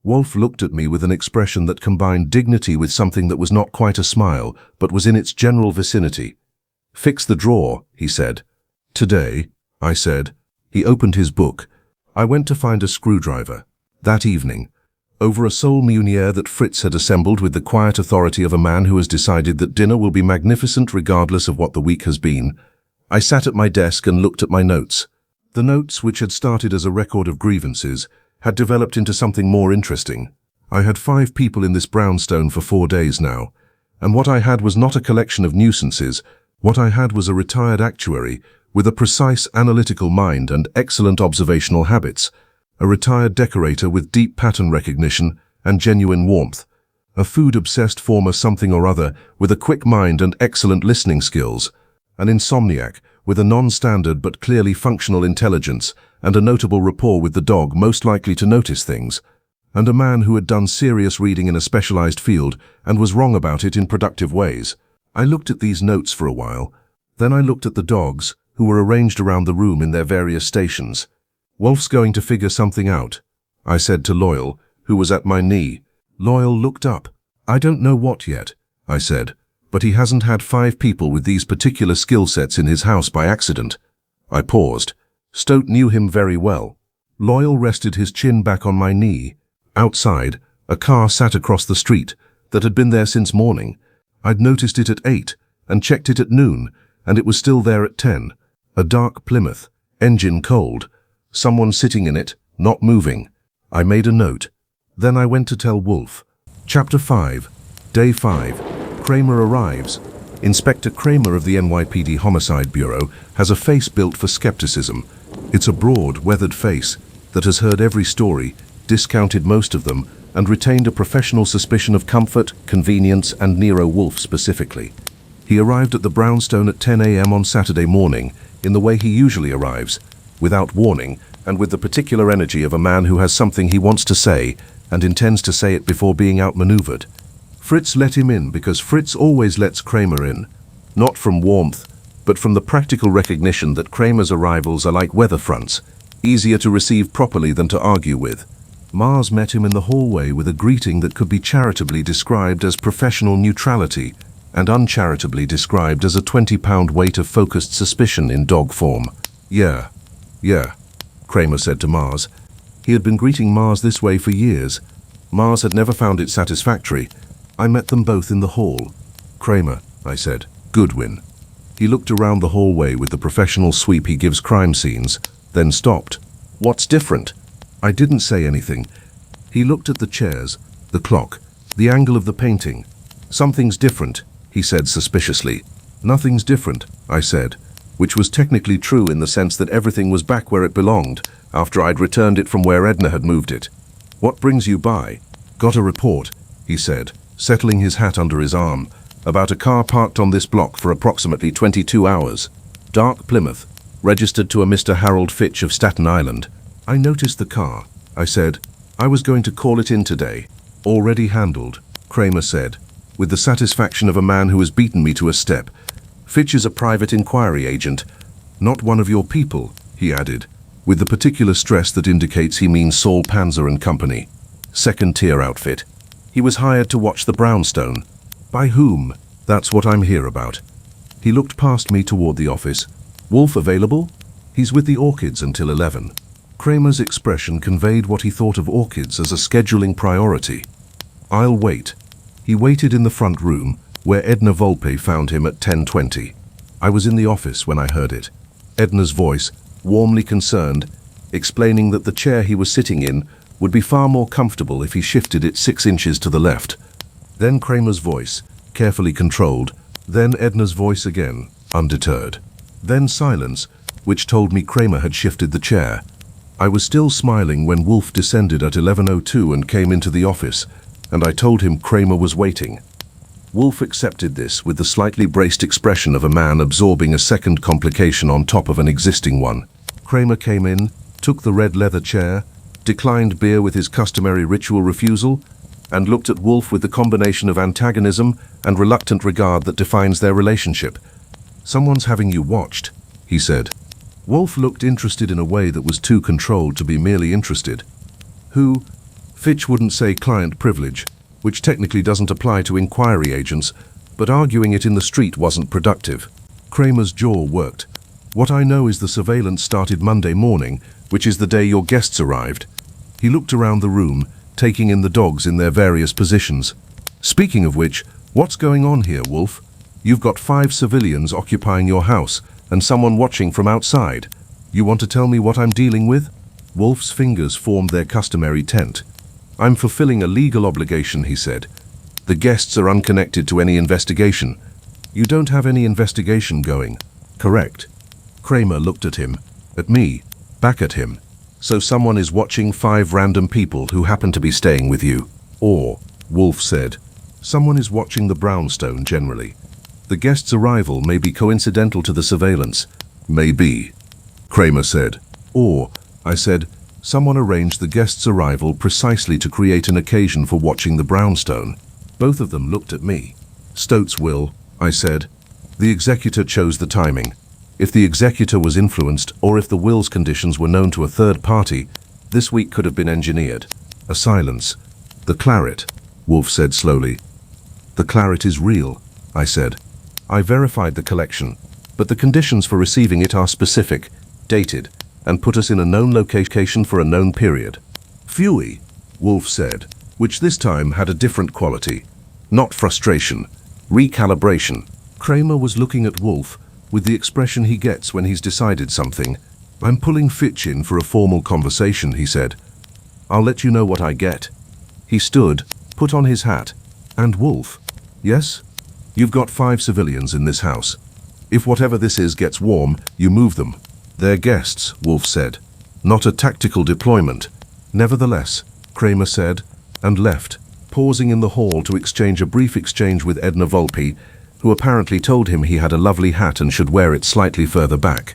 Speaker 1: Wolfe looked at me with an expression that combined dignity with something that was not quite a smile, but was in its general vicinity. "Fix the drawer," he said. "Today," I said. He opened his book. I went to find a screwdriver. That evening, over a sole meunier that Fritz had assembled with the quiet authority of a man who has decided that dinner will be magnificent regardless of what the week has been, I sat at my desk and looked at my notes. The notes, which had started as a record of grievances, had developed into something more interesting. I had 5 people in this brownstone for 4 days now, and what I had was not a collection of nuisances. What I had was a retired actuary with a precise analytical mind and excellent observational habits, a retired decorator with deep pattern recognition and genuine warmth, a food-obsessed former something or other with a quick mind and excellent listening skills, an insomniac with a non-standard but clearly functional intelligence and a notable rapport with the dog most likely to notice things, and a man who had done serious reading in a specialized field and was wrong about it in productive ways. I looked at these notes for a while. Then I looked at the dogs, who were arranged around the room in their various stations. "Wolf's going to figure something out," I said to Loyal, who was at my knee. Loyal looked up. "I don't know what yet," I said, "but he hasn't had 5 people with these particular skill sets in his house by accident." I paused. Stout knew him very well. Loyal rested his chin back on my knee. Outside, a car sat across the street that had been there since morning. I'd noticed it at 8 and checked it at noon, and it was still there at 10. A dark Plymouth, engine cold. Someone sitting in it, not moving. I made a note. Then I went to tell Wolfe. Chapter 5, Day 5. Kramer arrives. Inspector Kramer of the NYPD Homicide Bureau has a face built for skepticism. It's a broad, weathered face that has heard every story, discounted most of them, and retained a professional suspicion of comfort, convenience, and Nero Wolfe specifically. He arrived at the Brownstone at 10 a.m. on Saturday morning, in the way he usually arrives, without warning, and with the particular energy of a man who has something he wants to say, and intends to say it before being outmaneuvered. Fritz let him in because Fritz always lets Kramer in, not from warmth, but from the practical recognition that Kramer's arrivals are like weather fronts, easier to receive properly than to argue with. Mars met him in the hallway with a greeting that could be charitably described as professional neutrality and uncharitably described as a 20-pound weight of focused suspicion in dog form. Yeah, Kramer said to Mars. He had been greeting Mars this way for years. Mars had never found it satisfactory. I met them both in the hall. "Kramer," I said. "Goodwin." He looked around the hallway with the professional sweep he gives crime scenes, then stopped. "What's different?" I didn't say anything. He looked at the chairs, the clock, the angle of the painting. "Something's different," he said suspiciously. "Nothing's different," I said, which was technically true in the sense that everything was back where it belonged after I'd returned it from where Edna had moved it. "What brings you by?" "Got a report," he said, settling his hat under his arm, "about a car parked on this block for approximately 22 hours. Dark Plymouth, registered to a Mr. Harold Fitch of Staten Island." "I noticed the car," I said. "I was going to call it in today." "Already handled," Kramer said, with the satisfaction of a man who has beaten me to a step. "Fitch is a private inquiry agent. Not one of your people," he added, with the particular stress that indicates he means Saul Panzer and Company. Second-tier outfit. He was hired to watch the Brownstone. "By whom?" "That's what I'm here about." He looked past me toward the office. "Wolfe available?" "He's with the orchids until 11. Kramer's expression conveyed what he thought of orchids as a scheduling priority. "I'll wait." He waited in the front room, where Edna Volpe found him at 10:20. I was in the office when I heard it. Edna's voice, warmly concerned, explaining that the chair he was sitting in would be far more comfortable if he shifted it 6 inches to the left. Then Kramer's voice, carefully controlled. Then Edna's voice again, undeterred. Then silence, which told me Kramer had shifted the chair. I was still smiling when Wolfe descended at 11:02 and came into the office, and I told him Kramer was waiting. Wolfe accepted this with the slightly braced expression of a man absorbing a second complication on top of an existing one. Kramer came in, took the red leather chair, declined beer with his customary ritual refusal, and looked at Wolfe with the combination of antagonism and reluctant regard that defines their relationship. "Someone's having you watched," he said. Wolfe looked interested in a way that was too controlled to be merely interested. "Who?" Fitch wouldn't say client privilege, which technically doesn't apply to inquiry agents, but arguing it in the street wasn't productive. Kramer's jaw worked. What I know is the surveillance started Monday morning, which is the day your guests arrived. He looked around the room, taking in the dogs in their various positions. Speaking of which, what's going on here, Wolfe? You've got 5 civilians occupying your house and someone watching from outside. You want to tell me what I'm dealing with? Wolfe's fingers formed their customary tent. I'm fulfilling a legal obligation, he said. The guests are unconnected to any investigation. You don't have any investigation going, correct? Kramer looked at him, at me, back at him. So someone is watching 5 random people who happen to be staying with you. Or, Wolfe said, someone is watching the brownstone generally. The guest's arrival may be coincidental to the surveillance. Maybe, Kramer said. Or, I said, someone arranged the guest's arrival precisely to create an occasion for watching the brownstone. Both of them looked at me. Stout's will, I said. The executor chose the timing. If the executor was influenced, or if the will's conditions were known to a third party, this week could have been engineered. A silence. The claret, Wolfe said slowly. The claret is real, I said. I verified the collection, but the conditions for receiving it are specific, dated, and put us in a known location for a known period. Fury, Wolfe said, which this time had a different quality. Not frustration, recalibration. Kramer was looking at Wolfe with the expression he gets when he's decided something. I'm pulling Fitch in for a formal conversation, he said. I'll let you know what I get. He stood, put on his hat. And Wolfe? Yes? You've got 5 civilians in this house. If whatever this is gets warm, you move them. They're guests, Wolfe said. Not a tactical deployment. Nevertheless, Kramer said, and left, pausing in the hall to exchange a brief exchange with Nero Wolfe, who apparently told him he had a lovely hat and should wear it slightly further back.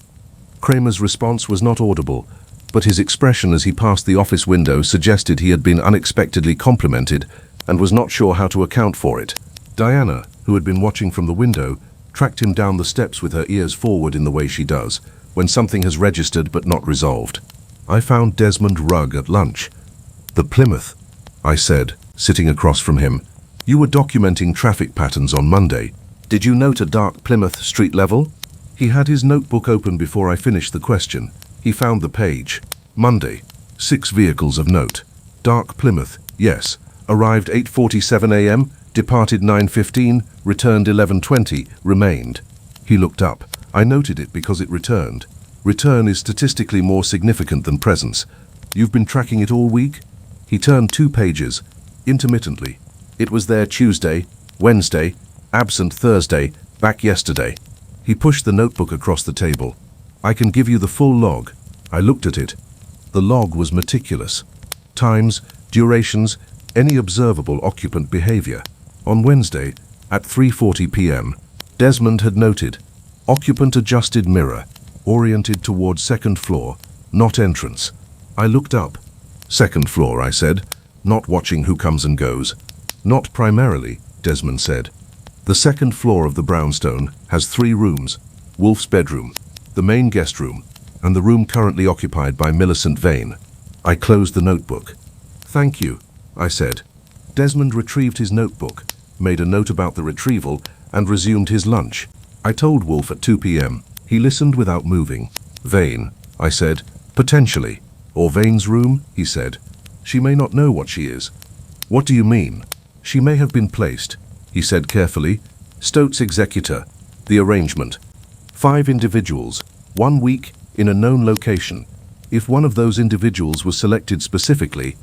Speaker 1: Kramer's response was not audible, but his expression as he passed the office window suggested he had been unexpectedly complimented and was not sure how to account for it. Diana, who had been watching from the window, tracked him down the steps with her ears forward in the way she does, when something has registered but not resolved. I found Desmond Rugg at lunch. The Plymouth, I said, sitting across from him. You were documenting traffic patterns on Monday. Did you note a dark Plymouth street level? He had his notebook open before I finished the question. He found the page. Monday, 6 vehicles of note. Dark Plymouth, yes. Arrived 8:47 a.m., departed 9:15, returned 11:20, remained. He looked up. I noted it because it returned. Return is statistically more significant than presence. You've been tracking it all week? He turned 2 pages, intermittently. It was there Tuesday, Wednesday, absent Thursday, back yesterday. He pushed the notebook across the table. I can give you the full log. I looked at it. The log was meticulous. Times, durations, any observable occupant behavior. On Wednesday, at 3:40 p.m., Desmond had noted, occupant adjusted mirror, oriented towards 2nd floor, not entrance. I looked up. 2nd floor, I said, not watching who comes and goes. Not primarily, Desmond said. The 2nd floor of the brownstone has 3 rooms, Wolfe's bedroom, the main guest room, and the room currently occupied by Millicent Vane. I closed the notebook. Thank you, I said. Desmond retrieved his notebook, made a note about the retrieval, and resumed his lunch. I told Wolfe at 2 p.m. He listened without moving. Vane, I said, potentially. Or Vane's room, he said. She may not know what she is. What do you mean? She may have been placed, he said carefully. Stout's executor, the arrangement. 5 individuals, 1 week, in a known location. If one of those individuals was selected specifically,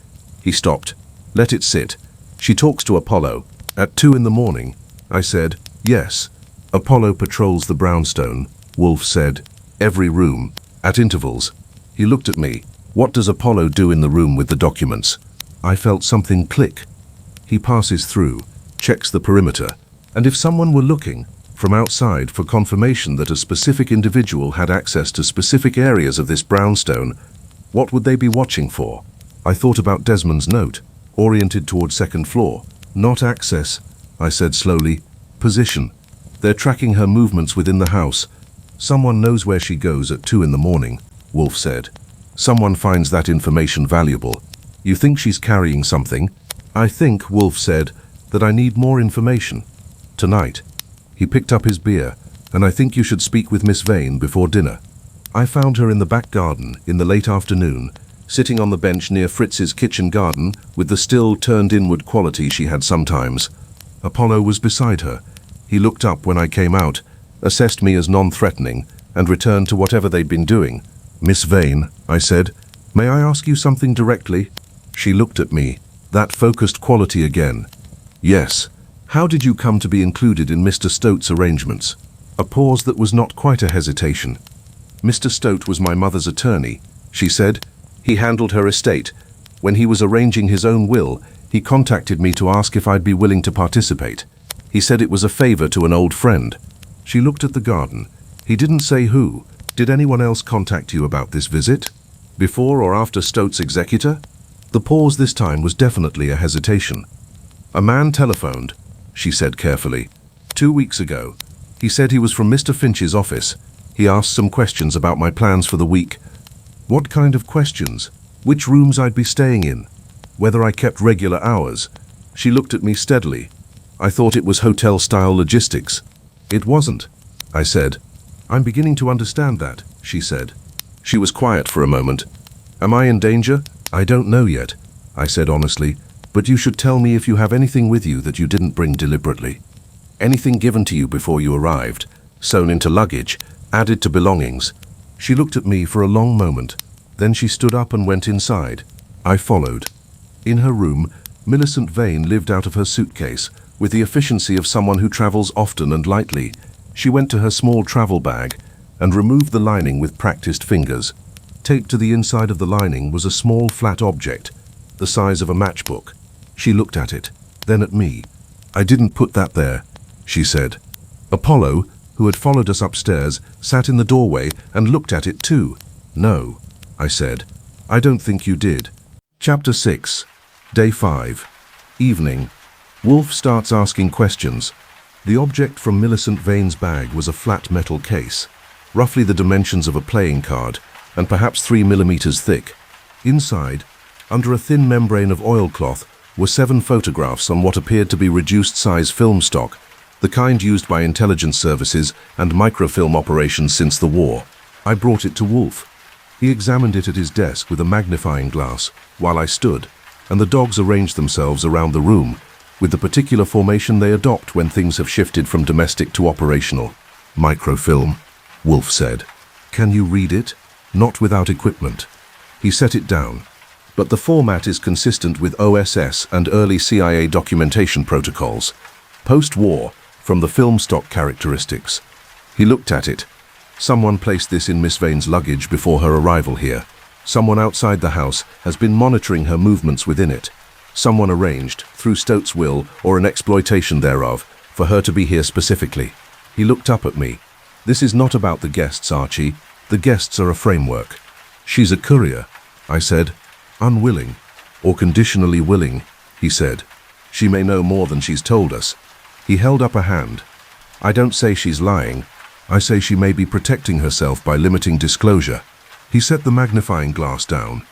Speaker 1: he stopped. Let it sit. She talks to Apollo. At 2 in the morning, I said, yes. Apollo patrols the brownstone, Wolfe said. Every room, at intervals. He looked at me. What does Apollo do in the room with the documents? I felt something click. He passes through, checks the perimeter, and if someone were looking from outside for confirmation that a specific individual had access to specific areas of this brownstone, what would they be watching for? I thought about Desmond's note, oriented towards 2nd floor. Not access, I said slowly. Position. They're tracking her movements within the house. Someone knows where she goes at 2 in the morning, Wolfe said. Someone finds that information valuable. You think she's carrying something? I think, Wolfe said, that I need more information. Tonight. He picked up his beer, and I think you should speak with Miss Vane before dinner. I found her in the back garden in the late afternoon, sitting on the bench near Fritz's kitchen garden with the still turned inward quality she had sometimes. Apollo was beside her. He looked up when I came out, assessed me as non-threatening, and returned to whatever they'd been doing. Miss Vane, I said, may I ask you something directly? She looked at me, that focused quality again. Yes. How did you come to be included in Mr. Stout's arrangements? A pause that was not quite a hesitation. Mr. Stout was my mother's attorney, she said. He handled her estate. When he was arranging his own will, he contacted me to ask if I'd be willing to participate. He said it was a favor to an old friend. She looked at the garden. He didn't say who. Did anyone else contact you about this visit? Before or after Stout's executor? The pause this time was definitely a hesitation. A man telephoned, she said carefully. 2 weeks ago. He said he was from Mr. Finch's office. He asked some questions about my plans for the week. What kind of questions? Which rooms I'd be staying in? Whether I kept regular hours? She looked at me steadily. I thought it was hotel-style logistics. It wasn't, I said. I'm beginning to understand that, she said. She was quiet for a moment. Am I in danger? I don't know yet, I said honestly, but you should tell me if you have anything with you that you didn't bring deliberately. Anything given to you before you arrived, sewn into luggage, added to belongings. She looked at me for a long moment. Then she stood up and went inside. I followed. In her room, Millicent Vane lived out of her suitcase, with the efficiency of someone who travels often and lightly. She went to her small travel bag and removed the lining with practiced fingers. Taped to the inside of the lining was a small flat object, the size of a matchbook. She looked at it, then at me. I didn't put that there, she said. Apollo, who had followed us upstairs, sat in the doorway and looked at it too. No, I said. I don't think you did. Chapter 6, Day 5. Evening. Wolfe starts asking questions. The object from Millicent Vane's bag was a flat metal case, roughly the dimensions of a playing card, and perhaps 3 millimeters thick. Inside, under a thin membrane of oilcloth, were 7 photographs on what appeared to be reduced-size film stock, the kind used by intelligence services and microfilm operations since the war. I brought it to Wolfe. He examined it at his desk with a magnifying glass, while I stood, and the dogs arranged themselves around the room, with the particular formation they adopt when things have shifted from domestic to operational. Microfilm, Wolfe said. Can you read it? Not without equipment. He set it down. But the format is consistent with OSS and early CIA documentation protocols. Post-war, from the film stock characteristics. He looked at it. Someone placed this in Miss Vane's luggage before her arrival here. Someone outside the house has been monitoring her movements within it. Someone arranged, through Stout's will or an exploitation thereof, for her to be here specifically. He looked up at me. This is not about the guests, Archie. The guests are a framework. She's a courier, I said. Unwilling, or conditionally willing, he said. She may know more than she's told us. He held up a hand. I don't say she's lying. I say she may be protecting herself by limiting disclosure. He set the magnifying glass down.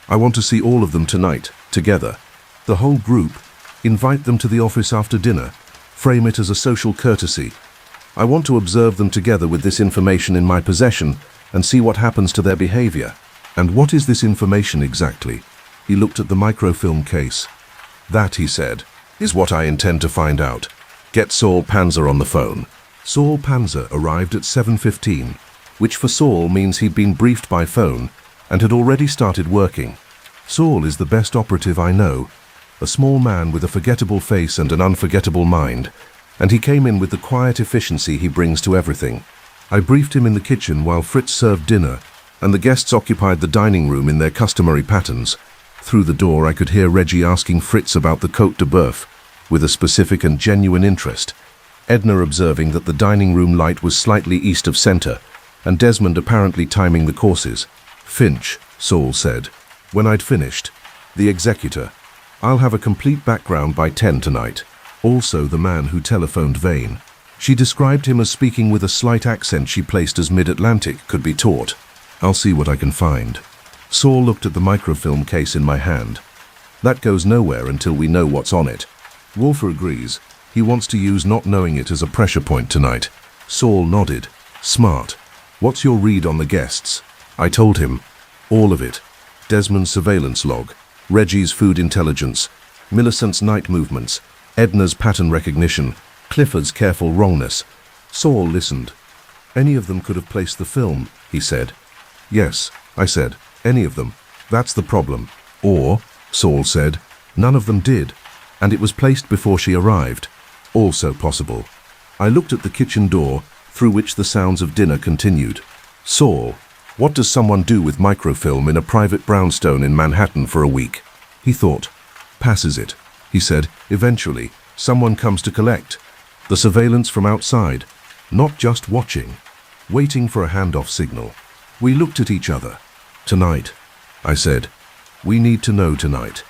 Speaker 1: I want to see all of them tonight, together. The whole group. Invite them to the office after dinner. Frame it as a social courtesy. I want to observe them together with this information in my possession and see what happens to their behavior. And what is this information exactly? He looked at the microfilm case. That, he said, is what I intend to find out. Get Saul Panzer on the phone. Saul Panzer arrived at 7:15, which for Saul means he'd been briefed by phone and had already started working. Saul is the best operative I know, a small man with a forgettable face and an unforgettable mind, and he came in with the quiet efficiency he brings to everything. I briefed him in the kitchen while Fritz served dinner, and the guests occupied the dining room in their customary patterns. Through the door I could hear Reggie asking Fritz about the Côte de Boeuf, with a specific and genuine interest, Edna observing that the dining room light was slightly east of center, and Desmond apparently timing the courses. Finch, Saul said, when I'd finished. The executor. I'll have a complete background by 10 tonight. Also the man who telephoned Vane. She described him as speaking with a slight accent she placed as mid-Atlantic could be taught. I'll see what I can find. Saul looked at the microfilm case in my hand. That goes nowhere until we know what's on it. Wolfe agrees. He wants to use not knowing it as a pressure point tonight. Saul nodded. Smart. What's your read on the guests? I told him. All of it. Desmond's surveillance log, Reggie's food intelligence, Millicent's night movements, Edna's pattern recognition, Clifford's careful wrongness. Saul listened. Any of them could have placed the film, he said. Yes, I said, any of them. That's the problem. Or, Saul said, none of them did, and it was placed before she arrived. Also possible. I looked at the kitchen door, through which the sounds of dinner continued. Saul, what does someone do with microfilm in a private brownstone in Manhattan for a week? He thought. Passes it. He said, eventually, someone comes to collect. The surveillance from outside. Not just watching. Waiting for a handoff signal. We looked at each other. Tonight, I said. We need to know tonight.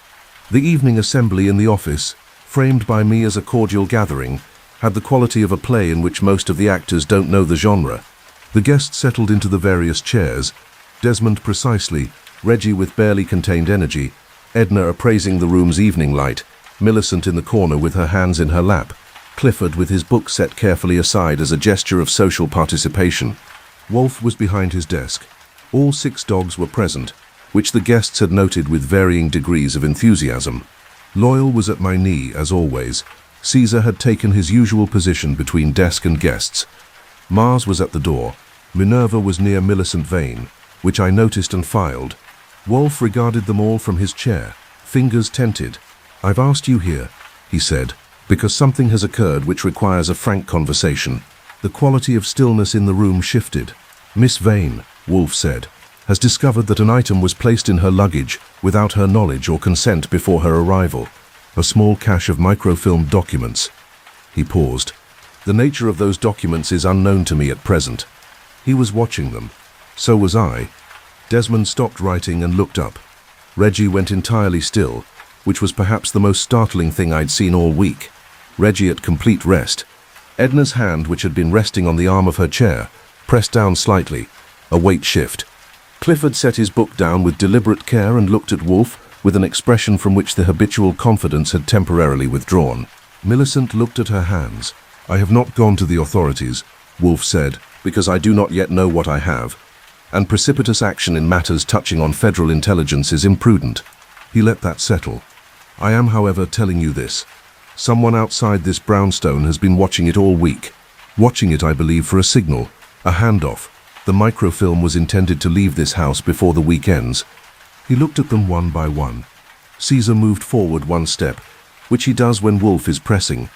Speaker 1: The evening assembly in the office, framed by me as a cordial gathering, had the quality of a play in which most of the actors don't know the genre. The guests settled into the various chairs, Desmond precisely, Reggie with barely contained energy, Edna appraising the room's evening light, Millicent in the corner with her hands in her lap, Clifford with his book set carefully aside as a gesture of social participation. Wolfe was behind his desk. All 6 dogs were present, which the guests had noted with varying degrees of enthusiasm. Loyal was at my knee, as always. Caesar had taken his usual position between desk and guests. Mars was at the door. Minerva was near Millicent Vane, which I noticed and filed. Wolfe regarded them all from his chair, fingers tented. I've asked you here, he said, because something has occurred which requires a frank conversation. The quality of stillness in the room shifted. Miss Vane, Wolfe said, has discovered that an item was placed in her luggage without her knowledge or consent before her arrival. A small cache of microfilm documents. He paused. The nature of those documents is unknown to me at present. He was watching them. So was I. Desmond stopped writing and looked up. Reggie went entirely still, which was perhaps the most startling thing I'd seen all week. Reggie at complete rest. Edna's hand, which had been resting on the arm of her chair, pressed down slightly. A weight shift. Clifford set his book down with deliberate care and looked at Wolfe with an expression from which the habitual confidence had temporarily withdrawn. Millicent looked at her hands. I have not gone to the authorities, Wolfe said, because I do not yet know what I have, and precipitous action in matters touching on federal intelligence is imprudent. He let that settle. I am, however, telling you this. Someone outside this brownstone has been watching it all week. Watching it, I believe, for a signal, a handoff. The microfilm was intended to leave this house before the week ends. He looked at them one by one. Caesar moved forward 1 step, which he does when Wolfe is pressing.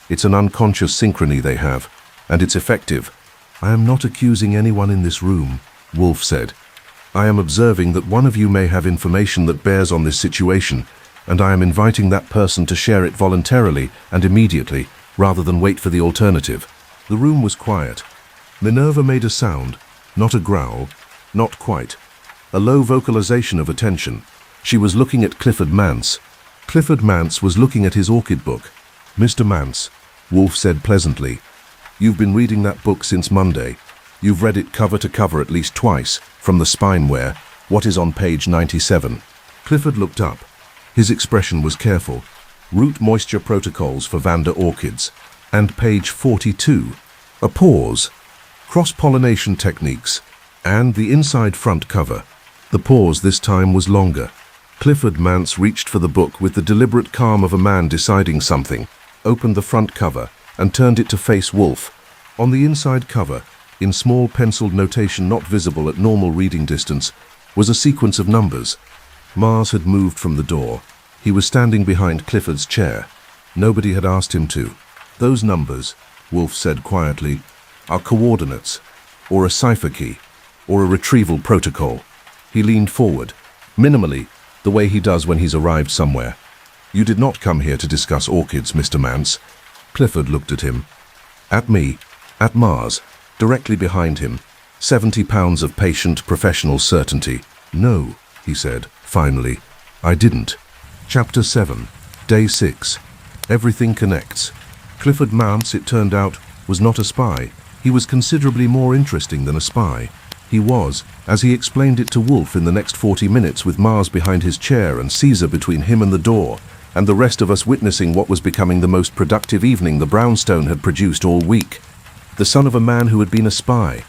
Speaker 1: It's an unconscious synchrony they have, and it's effective. I am not accusing anyone in this room, Wolfe said. I am observing that one of you may have information that bears on this situation, and I am inviting that person to share it voluntarily and immediately, rather than wait for the alternative. The room was quiet. Minerva made a sound, not a growl, not quite. A low vocalization of attention. She was looking at Clifford Mance. Clifford Mance was looking at his orchid book. Mr. Mance, Wolfe said pleasantly, you've been reading that book since Monday. You've read it cover to cover at least twice, from the spineware. What is on page 97? Clifford looked up. His expression was careful. Root moisture protocols for Vanda orchids. And page 42. A pause. Cross-pollination techniques. And the inside front cover. The pause this time was longer. Clifford Mance reached for the book with the deliberate calm of a man deciding something, opened the front cover, and turned it to face Wolfe. On the inside cover, in small penciled notation not visible at normal reading distance, was a sequence of numbers. Mars had moved from the door. He was standing behind Clifford's chair. Nobody had asked him to. Those numbers, Wolfe said quietly, are coordinates, or a cipher key, or a retrieval protocol. He leaned forward, minimally, the way he does when he's arrived somewhere. You did not come here to discuss orchids, Mr. Mance. Clifford looked at him. At me, at Mars, directly behind him. 70 pounds of patient professional certainty. No, he said, finally, I didn't. Chapter 7, Day 6. Everything connects. Clifford Mance, it turned out, was not a spy. He was considerably more interesting than a spy. He was, as he explained it to Wolfe in the next 40 minutes with Mars behind his chair and Caesar between him and the door, and the rest of us witnessing what was becoming the most productive evening the Brownstone had produced all week. the son of a man who had been a spy.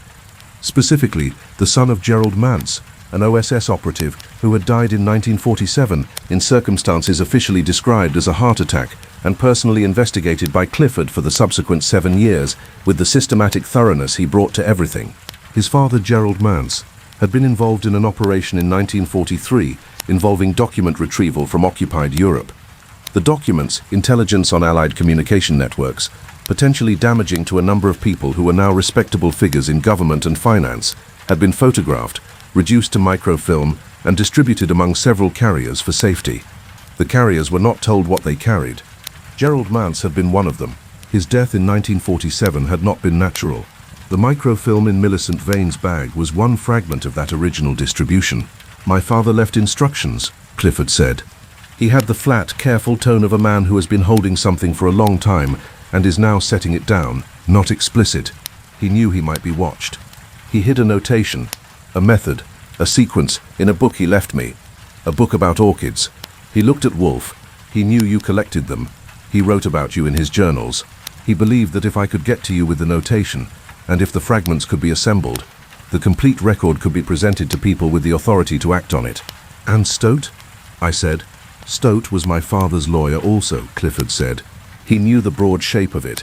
Speaker 1: Specifically, the son of Gerald Mance, an OSS operative who had died in 1947 in circumstances officially described as a heart attack and personally investigated by Clifford for the subsequent 7 years with the systematic thoroughness he brought to everything. His father, Gerald Mance, had been involved in an operation in 1943 involving document retrieval from occupied Europe. The documents, intelligence on Allied communication networks, potentially damaging to a number of people who were now respectable figures in government and finance, had been photographed, reduced to microfilm, and distributed among several carriers for safety. The carriers were not told what they carried. Gerald Mance had been one of them. His death in 1947 had not been natural. The microfilm in Millicent Vane's bag was one fragment of that original distribution. "My father left instructions," Clifford said. He had the flat, careful tone of a man who has been holding something for a long time and is now setting it down, not explicit. He knew he might be watched. He hid a notation, a method, a sequence in a book he left me, a book about orchids. He looked at Wolfe. He knew you collected them. He wrote about you in his journals. He believed that if I could get to you with the notation, and if the fragments could be assembled, the complete record could be presented to people with the authority to act on it. "And Stout?" I said. "Stout was my father's lawyer also," Clifford said. He knew the broad shape of it.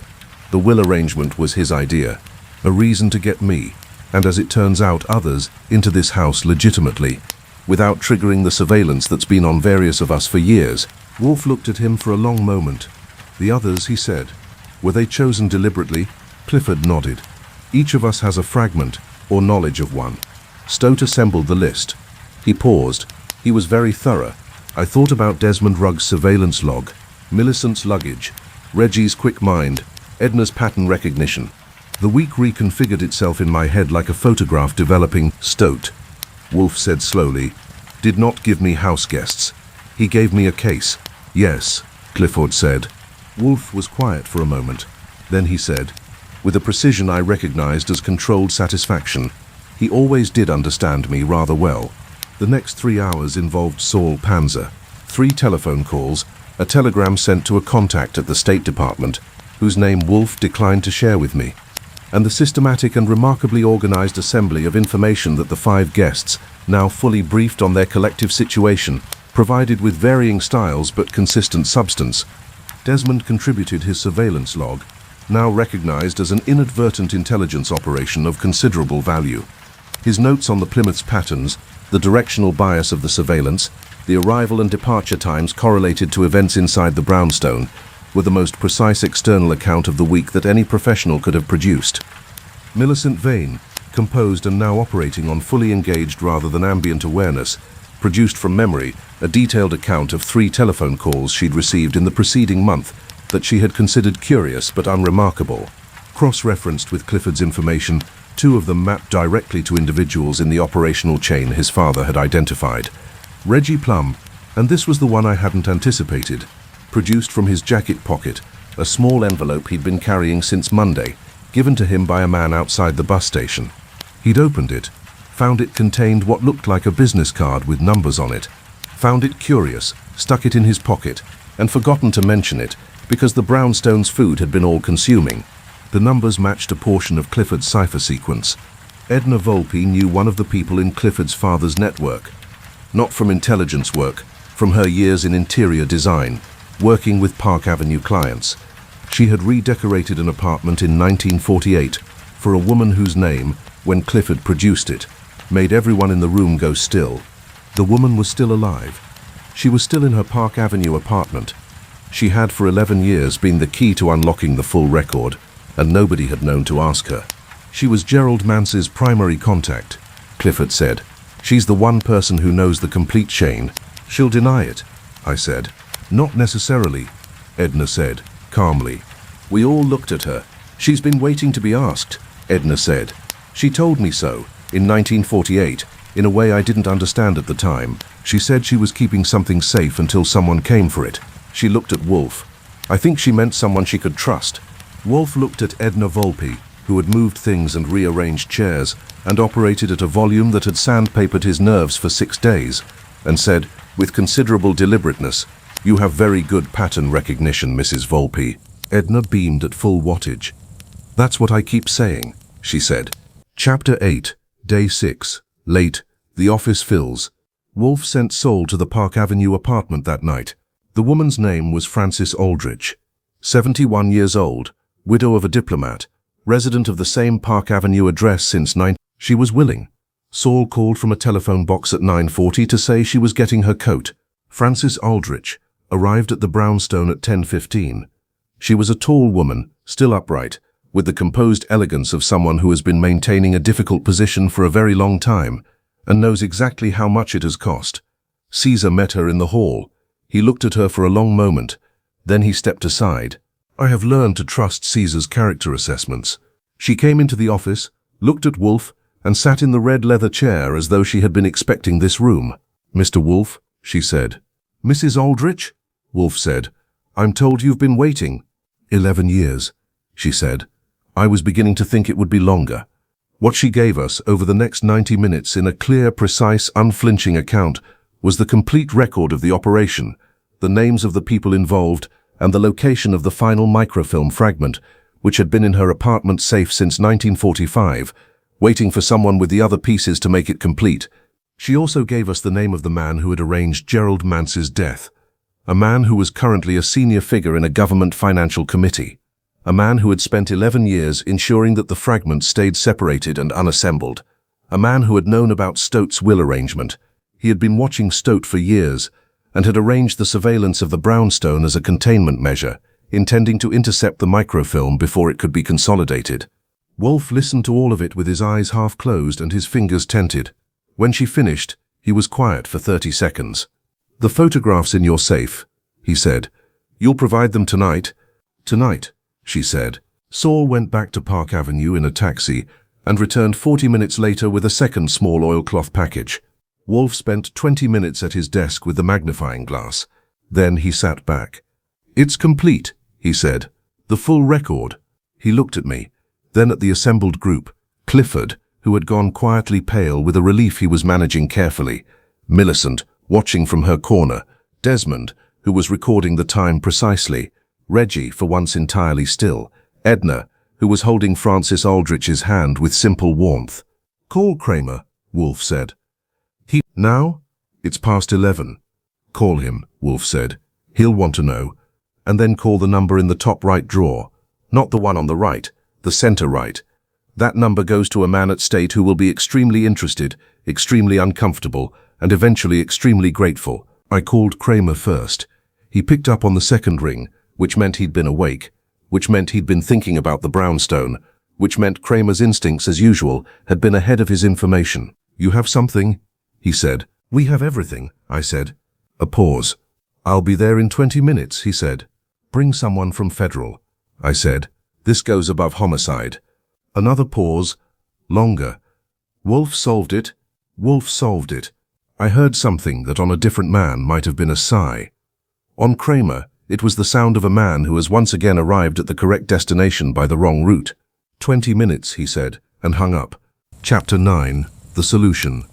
Speaker 1: The will arrangement was his idea, a reason to get me, and as it turns out others, into this house legitimately, without triggering the surveillance that's been on various of us for years. Wolfe looked at him for a long moment. "The others," he said. "Were they chosen deliberately?" Clifford nodded. "Each of us has a fragment, or knowledge of one." Stout assembled the list. He paused. He was very thorough. I thought about Desmond Rugg's surveillance log, Millicent's luggage, Reggie's quick mind, Edna's pattern recognition. The week reconfigured itself in my head like a photograph developing. "Stout," Wolfe said slowly, "did not give me house guests. He gave me a case." "Yes," Clifford said. Wolfe was quiet for a moment. Then he said, with a precision I recognized as controlled satisfaction, "He always did understand me rather well." The next 3 hours involved Saul Panzer, 3 telephone calls, a telegram sent to a contact at the State Department, whose name Wolfe declined to share with me, and the systematic and remarkably organized assembly of information that the 5 guests, now fully briefed on their collective situation, provided with varying styles but consistent substance. Desmond contributed his surveillance log, now recognized as an inadvertent intelligence operation of considerable value. His notes on the Plymouth's patterns, the directional bias of the surveillance, the arrival and departure times correlated to events inside the Brownstone, were the most precise external account of the week that any professional could have produced. Millicent Vane, composed and now operating on fully engaged rather than ambient awareness, produced from memory a detailed account of 3 telephone calls she'd received in the preceding month that she had considered curious but unremarkable. Cross-referenced with Clifford's information, 2 of them mapped directly to individuals in the operational chain his father had identified. Reggie Plum, and this was the one I hadn't anticipated, produced from his jacket pocket a small envelope he'd been carrying since Monday, given to him by a man outside the bus station. He'd opened it, found it contained what looked like a business card with numbers on it, found it curious, stuck it in his pocket, and forgotten to mention it because the Brownstone's food had been all-consuming. The numbers matched a portion of Clifford's cipher sequence. Edna Wolfe knew one of the people in Clifford's father's network. Not from intelligence work, from her years in interior design, working with Park Avenue clients. She had redecorated an apartment in 1948 for a woman whose name, when Clifford produced it, made everyone in the room go still. The woman was still alive. She was still in her Park Avenue apartment. She had for 11 years been the key to unlocking the full record, and nobody had known to ask her. She was Gerald Mance's primary contact, Clifford said. She's the one person who knows the complete chain. She'll deny it, I said. Not necessarily, Edna said, calmly. We all looked at her. She's been waiting to be asked, Edna said. She told me so, in 1948, in a way I didn't understand at the time. She said she was keeping something safe until someone came for it. She looked at Wolfe. I think she meant someone she could trust. Wolfe looked at Edna Wolfe, who had moved things and rearranged chairs, and operated at a volume that had sandpapered his nerves for 6 days, and said, with considerable deliberateness, "You have very good pattern recognition, Mrs. Wolfe." Edna beamed at full wattage. That's what I keep saying, she said. Chapter 8, Day 6. Late. The office fills. Wolfe sent Saul to the Park Avenue apartment that night. The woman's name was Frances Aldrich. 71 years old, widow of a diplomat, resident of the same Park Avenue address since 9. She was willing. Saul called from a telephone box at 9:40 to say she was getting her coat. Frances Aldrich arrived at the Brownstone at 10:15. She was a tall woman, still upright, with the composed elegance of someone who has been maintaining a difficult position for a very long time and knows exactly how much it has cost. Caesar met her in the hall. He looked at her for a long moment. Then he stepped aside. I have learned to trust Caesar's character assessments. She came into the office, looked at Wolfe, and sat in the red leather chair as though she had been expecting this room. Mr. Wolfe, she said. Mrs. Aldrich? Wolfe said. I'm told you've been waiting. 11 years, she said. I was beginning to think it would be longer. What she gave us over the next 90 minutes in a clear, precise, unflinching account was the complete record of the operation, the names of the people involved, and the location of the final microfilm fragment, which had been in her apartment safe since 1945, waiting for someone with the other pieces to make it complete. She also gave us the name of the man who had arranged Gerald Mance's death, a man who was currently a senior figure in a government financial committee, a man who had spent 11 years ensuring that the fragments stayed separated and unassembled, a man who had known about Stout's will arrangement. He had been watching Stout for years and had arranged the surveillance of the Brownstone as a containment measure, intending to intercept the microfilm before it could be consolidated. Wolfe listened to all of it with his eyes half closed and his fingers tented. When she finished, he was quiet for 30 seconds. The photographs in your safe, he said. You'll provide them tonight? Tonight, she said. Saul went back to Park Avenue in a taxi and returned 40 minutes later with a second small oilcloth package. Wolfe spent 20 minutes at his desk with the magnifying glass. Then he sat back. It's complete, he said. The full record. He looked at me, then at the assembled group. Clifford, who had gone quietly pale with a relief he was managing carefully. Millicent, watching from her corner. Desmond, who was recording the time precisely. Reggie, for once entirely still. Edna, who was holding Frances Aldrich's hand with simple warmth. Call Kramer, Wolfe said. Now? It's past 11. Call him, Wolfe said. He'll want to know. And then call the number in the top right drawer. Not the one on the right, the center right. That number goes to a man at State who will be extremely interested, extremely uncomfortable, and eventually extremely grateful. I called Kramer first. He picked up on the second ring, which meant he'd been awake, which meant he'd been thinking about the Brownstone, which meant Kramer's instincts, as usual, had been ahead of his information. You have something? He said. We have everything, I said. A pause. I'll be there in 20 minutes, he said. Bring someone from Federal, I said. This goes above homicide. Another pause. Longer. Wolfe solved it. Wolfe solved it. I heard something that on a different man might have been a sigh. On Kramer, it was the sound of a man who has once again arrived at the correct destination by the wrong route. 20 minutes, he said, and hung up. Chapter 9. The Solution.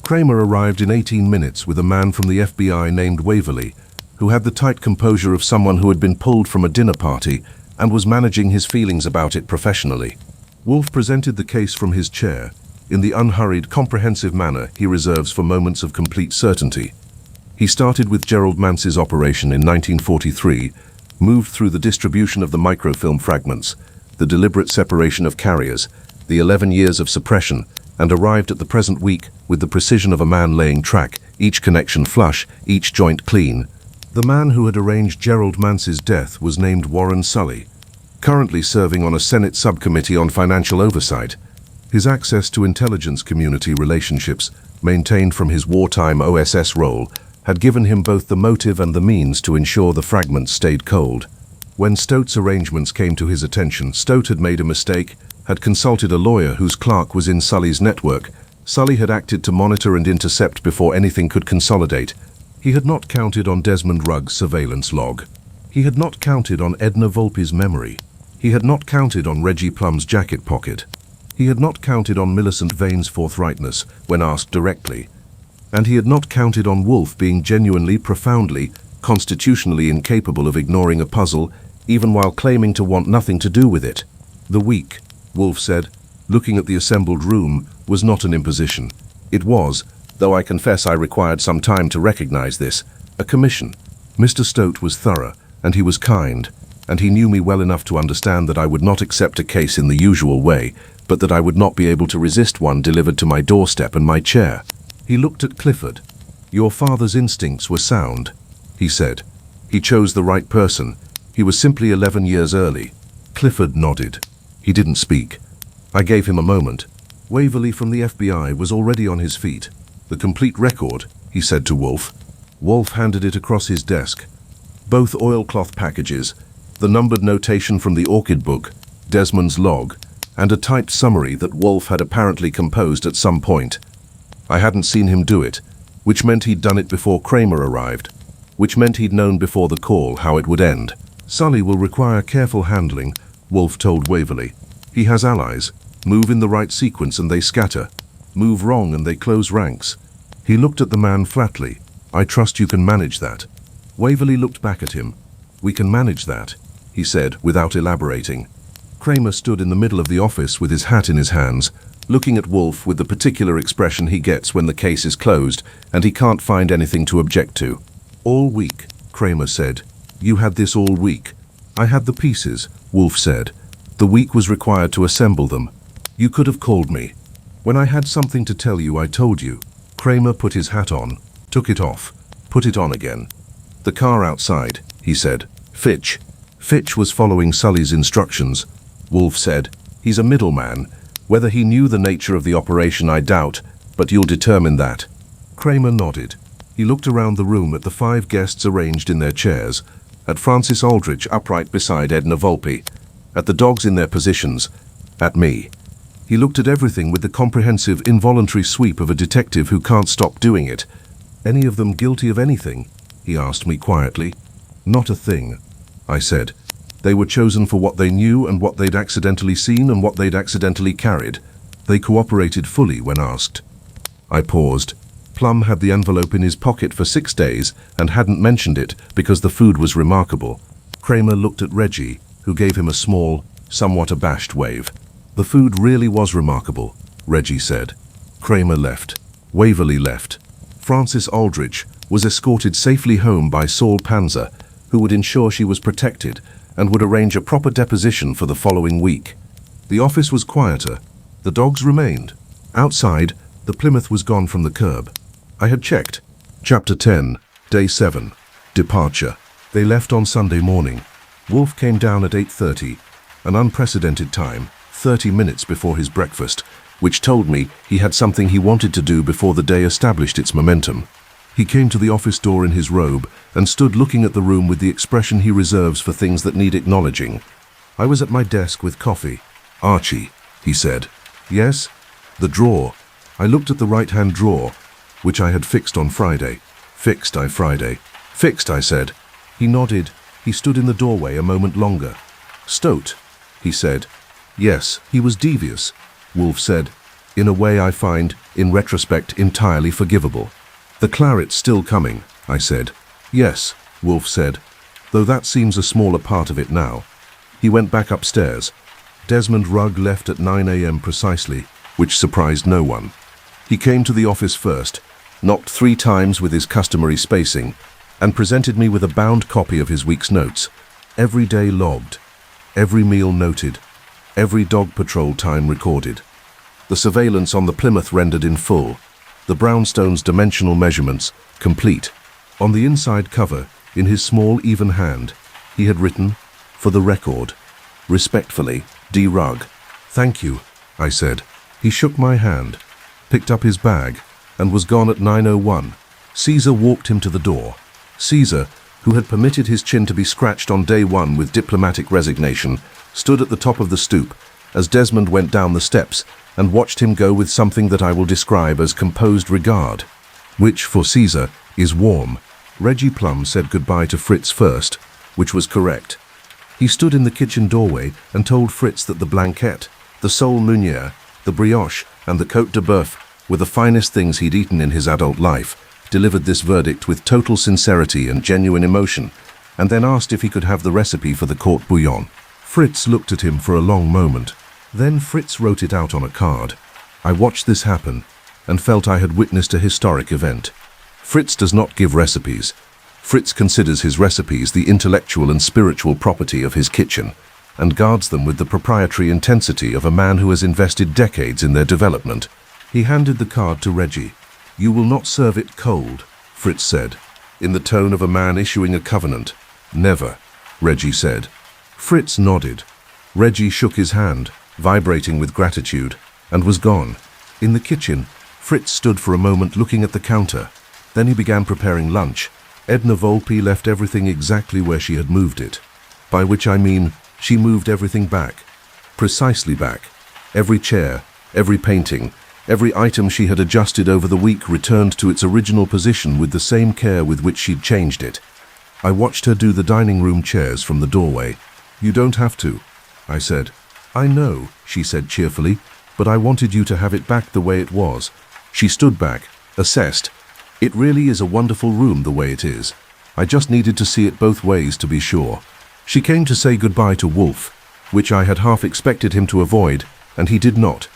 Speaker 1: Kramer arrived in 18 minutes with a man from the FBI named Waverly, who had the tight composure of someone who had been pulled from a dinner party and was managing his feelings about it professionally. Wolfe presented the case from his chair, in the unhurried, comprehensive manner he reserves for moments of complete certainty. He started with Gerald Mance's operation in 1943, moved through the distribution of the microfilm fragments, the deliberate separation of carriers, the 11 years of suppression, and arrived at the present week with the precision of a man laying track, each connection flush, each joint clean. The man who had arranged Gerald Mance's death was named Warren Sully, currently serving on a Senate subcommittee on financial oversight. His access to intelligence community relationships, maintained from his wartime OSS role, had given him both the motive and the means to ensure the fragments stayed cold. When Stout's arrangements came to his attention, Stout had made a mistake, had consulted a lawyer whose clerk was in Sully's network. Sully had acted to monitor and intercept before anything could consolidate. He had not counted on Desmond Rugg's surveillance log. He had not counted on Edna Volpe's memory. He had not counted on Reggie Plum's jacket pocket. He had not counted on Millicent Vane's forthrightness when asked directly. And he had not counted on Wolfe being genuinely, profoundly, constitutionally incapable of ignoring a puzzle, even while claiming to want nothing to do with it. The week, Wolfe said, looking at the assembled room, was not an imposition. It was, though I confess I required some time to recognize this, a commission. Mr. Stout was thorough, and he was kind, and he knew me well enough to understand that I would not accept a case in the usual way, but that I would not be able to resist one delivered to my doorstep and my chair. He looked at Clifford. "Your father's instincts were sound," he said. "He chose the right person. He was simply 11 years early." Clifford nodded. He didn't speak. I gave him a moment. Waverley from the FBI was already on his feet. "The complete record," he said to Wolfe. Wolfe handed it across his desk. Both oilcloth packages, the numbered notation from the orchid book, Desmond's log, and a typed summary that Wolfe had apparently composed at some point. I hadn't seen him do it, which meant he'd done it before Kramer arrived, which meant he'd known before the call how it would end. "Sully will require careful handling," Wolfe told Waverley. "He has allies. Move in the right sequence and they scatter. Move wrong and they close ranks." He looked at the man flatly. "I trust you can manage that." Waverley looked back at him. "We can manage that," he said, without elaborating. Kramer stood in the middle of the office with his hat in his hands, looking at Wolfe with the particular expression he gets when the case is closed and he can't find anything to object to. "All week," Kramer said. "You had this all week." "I had the pieces," Wolfe said. "The week was required to assemble them. You could have called me. When I had something to tell you, I told you." Kramer put his hat on, took it off, put it on again. "The car outside," he said. "Fitch." Fitch was following Sully's instructions. Wolfe said, "He's a middleman. Whether he knew the nature of the operation I doubt, but you'll determine that." Kramer nodded. He looked around the room at the 5 guests arranged in their chairs, at Francis Aldrich upright beside Edna Volpe, at the dogs in their positions, at me. He looked at everything with the comprehensive, involuntary sweep of a detective who can't stop doing it. "Any of them guilty of anything?" he asked me quietly. "Not a thing," I said. "They were chosen for what they knew and what they'd accidentally seen and what they'd accidentally carried. They cooperated fully when asked." I paused. Plum had the envelope in his pocket for 6 days and hadn't mentioned it because the food was remarkable. Kramer looked at Reggie, who gave him a small, somewhat abashed wave. "The food really was remarkable," Reggie said. Kramer left. Waverley left. Francis Aldrich was escorted safely home by Saul Panzer, who would ensure she was protected and would arrange a proper deposition for the following week. The office was quieter. The dogs remained. Outside, the Plymouth was gone from the curb. I had checked. Chapter 10, Day 7. Departure. They left on Sunday morning. Wolfe came down at 8:30, an unprecedented time, 30 minutes before his breakfast, which told me he had something he wanted to do before the day established its momentum. He came to the office door in his robe and stood looking at the room with the expression he reserves for things that need acknowledging. I was at my desk with coffee. "Archie," he said. "Yes?" "The drawer." I looked at the right-hand drawer, which I had fixed on Friday. "Fixed, Friday." "Fixed," I said. He nodded. He stood in the doorway a moment longer. "Stout," he said. "Yes, he was devious," Wolfe said, in a way I find, in retrospect, entirely forgivable. "The claret's still coming," I said. "Yes," Wolfe said, "though that seems a smaller part of it now." He went back upstairs. Desmond Rugg left at 9 a.m. precisely, which surprised no one. He came to the office first, knocked 3 times with his customary spacing, and presented me with a bound copy of his week's notes. Every day logged, every meal noted, every dog patrol time recorded. The surveillance on the Plymouth rendered in full, the Brownstone's dimensional measurements complete. On the inside cover, in his small, even hand, he had written, "For the record, respectfully, D. Rugg." "Thank you," I said. He shook my hand, picked up his bag, and was gone at 9:01. Caesar walked him to the door. Caesar, who had permitted his chin to be scratched on day 1 with diplomatic resignation, stood at the top of the stoop as Desmond went down the steps and watched him go with something that I will describe as composed regard, which, for Caesar, is warm. Reggie Plum said goodbye to Fritz first, which was correct. He stood in the kitchen doorway and told Fritz that the blanquette, the sole meunière, the brioche, and the côte de bœuf were the finest things he'd eaten in his adult life, delivered this verdict with total sincerity and genuine emotion, and then asked if he could have the recipe for the court bouillon. Fritz looked at him for a long moment. Then Fritz wrote it out on a card. I watched this happen and felt I had witnessed a historic event. Fritz does not give recipes. Fritz considers his recipes the intellectual and spiritual property of his kitchen and guards them with the proprietary intensity of a man who has invested decades in their development. He handed the card to Reggie. "You will not serve it cold," Fritz said, in the tone of a man issuing a covenant. "Never," Reggie said. Fritz nodded. Reggie shook his hand, vibrating with gratitude, and was gone. In the kitchen, Fritz stood for a moment looking at the counter. Then he began preparing lunch. Edna Volpe left everything exactly where she had moved it. By which I mean, she moved everything back. Precisely back. Every chair, every painting, every item she had adjusted over the week returned to its original position with the same care with which she'd changed it. I watched her do the dining room chairs from the doorway. "You don't have to," I said. "I know," she said cheerfully, "but I wanted you to have it back the way it was." She stood back, assessed. "It really is a wonderful room the way it is. I just needed to see it both ways to be sure." She came to say goodbye to Wolfe, which I had half expected him to avoid, and he did not.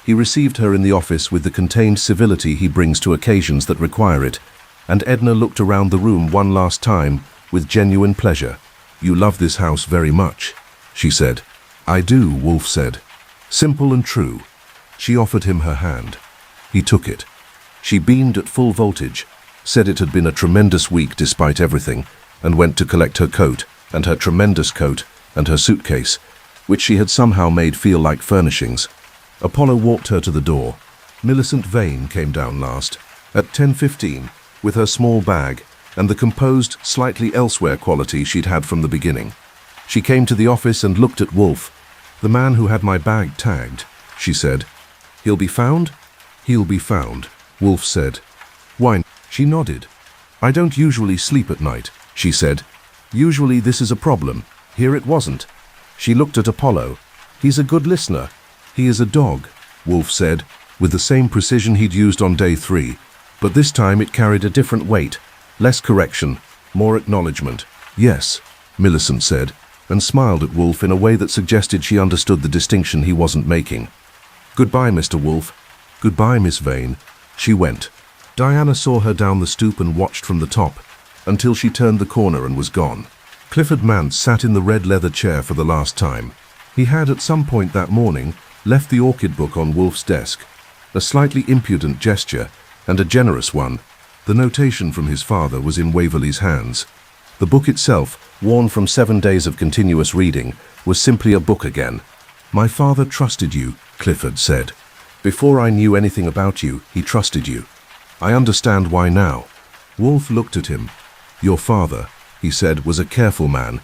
Speaker 1: He received her in the office with the contained civility he brings to occasions that require it, and Edna looked around the room one last time with genuine pleasure. "You love this house very much," she said. "I do," Wolfe said. Simple and true. She offered him her hand. He took it. She beamed at full voltage, said it had been a tremendous week despite everything, and went to collect her coat, and her tremendous coat, and her suitcase, which she had somehow made feel like furnishings. Apollo walked her to the door. Millicent Vane came down last, at 10:15, with her small bag, and the composed, slightly elsewhere quality she'd had from the beginning. She came to the office and looked at Wolfe. "The man who had my bag tagged," she said. "He'll be found?" "He'll be found," Wolfe said. "Why?" She nodded. "I don't usually sleep at night," she said. "Usually this is a problem. Here it wasn't." She looked at Apollo. "He's a good listener." "He is a dog," Wolfe said, with the same precision he'd used on day 3, but this time it carried a different weight, less correction, more acknowledgement. "Yes," Millicent said, and smiled at Wolfe in a way that suggested she understood the distinction he wasn't making. "Goodbye, Mr. Wolfe." "Goodbye, Miss Vane." She went. Diana saw her down the stoop and watched from the top, until she turned the corner and was gone. Clifford Mance sat in the red leather chair for the last time. He had, at some point that morning, left the orchid book on Wolfe's desk, a slightly impudent gesture, and a generous one. The notation from his father was in Waverley's hands. The book itself, worn from 7 days of continuous reading, was simply a book again. "My father trusted you," Clifford said. "Before I knew anything about you, he trusted you. I understand why now." Wolfe looked at him. "Your father," he said, "was a careful man.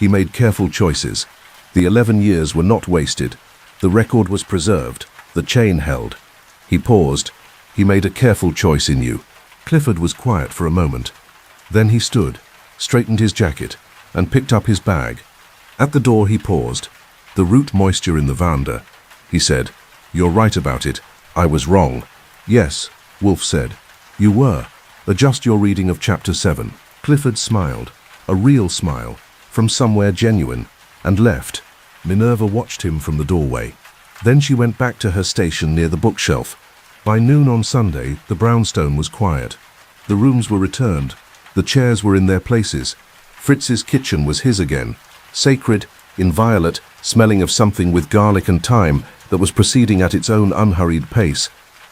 Speaker 1: He made careful choices. The 11 years were not wasted. The record was preserved. The chain held." He paused. "He made a careful choice in you." Clifford was quiet for a moment. Then he stood, straightened his jacket, and picked up his bag. At the door he paused. "The root moisture in the veranda," he said. "You're right about it. I was wrong." "Yes," Wolfe said. "You were. Adjust your reading of chapter 7. Clifford smiled, a real smile, from somewhere genuine, and left. Minerva watched him from the doorway. Then she went back to her station near the bookshelf. By noon on Sunday, the brownstone was quiet. The rooms were returned. The chairs were in their places. Fritz's kitchen was his again, sacred, inviolate, smelling of something with garlic and thyme that was proceeding at its own unhurried pace.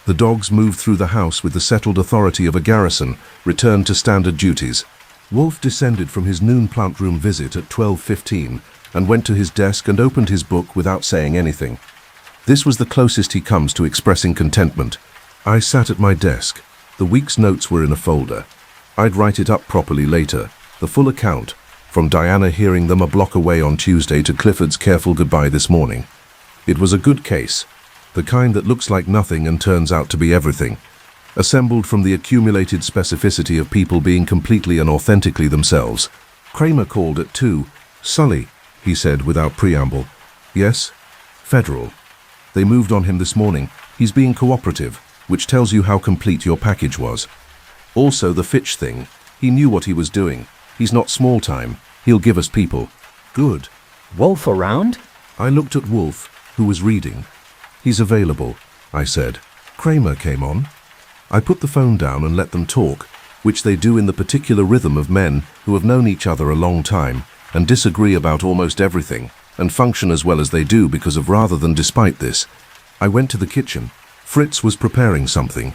Speaker 1: The dogs moved through the house with the settled authority of a garrison, returned to standard duties. Wolfe descended from his noon plant room visit at 12:15 and went to his desk and opened his book without saying anything. This was the closest he comes to expressing contentment. I sat at my desk. The week's notes were in a folder. I'd write it up properly later, the full account, from Diana hearing them a block away on Tuesday to Clifford's careful goodbye this morning. It was a good case, the kind that looks like nothing and turns out to be everything, assembled from the accumulated specificity of people being completely and authentically themselves. Kramer called at 2. "Sully," he said without preamble. "Yes?" "Federal. They moved on him this morning. He's being cooperative, which tells you how complete your package was. Also the Fitch thing. He knew what he was doing. He's not small time. He'll give us people." "Good."
Speaker 2: Wolfe around?
Speaker 1: I looked at Wolfe, who was reading. He's available, I said. Kramer came on. I put the phone down and let them talk, which they do in the particular rhythm of men who have known each other a long time and disagree about almost everything and function as well as they do because of rather than despite this. I went to the kitchen. Fritz was preparing something.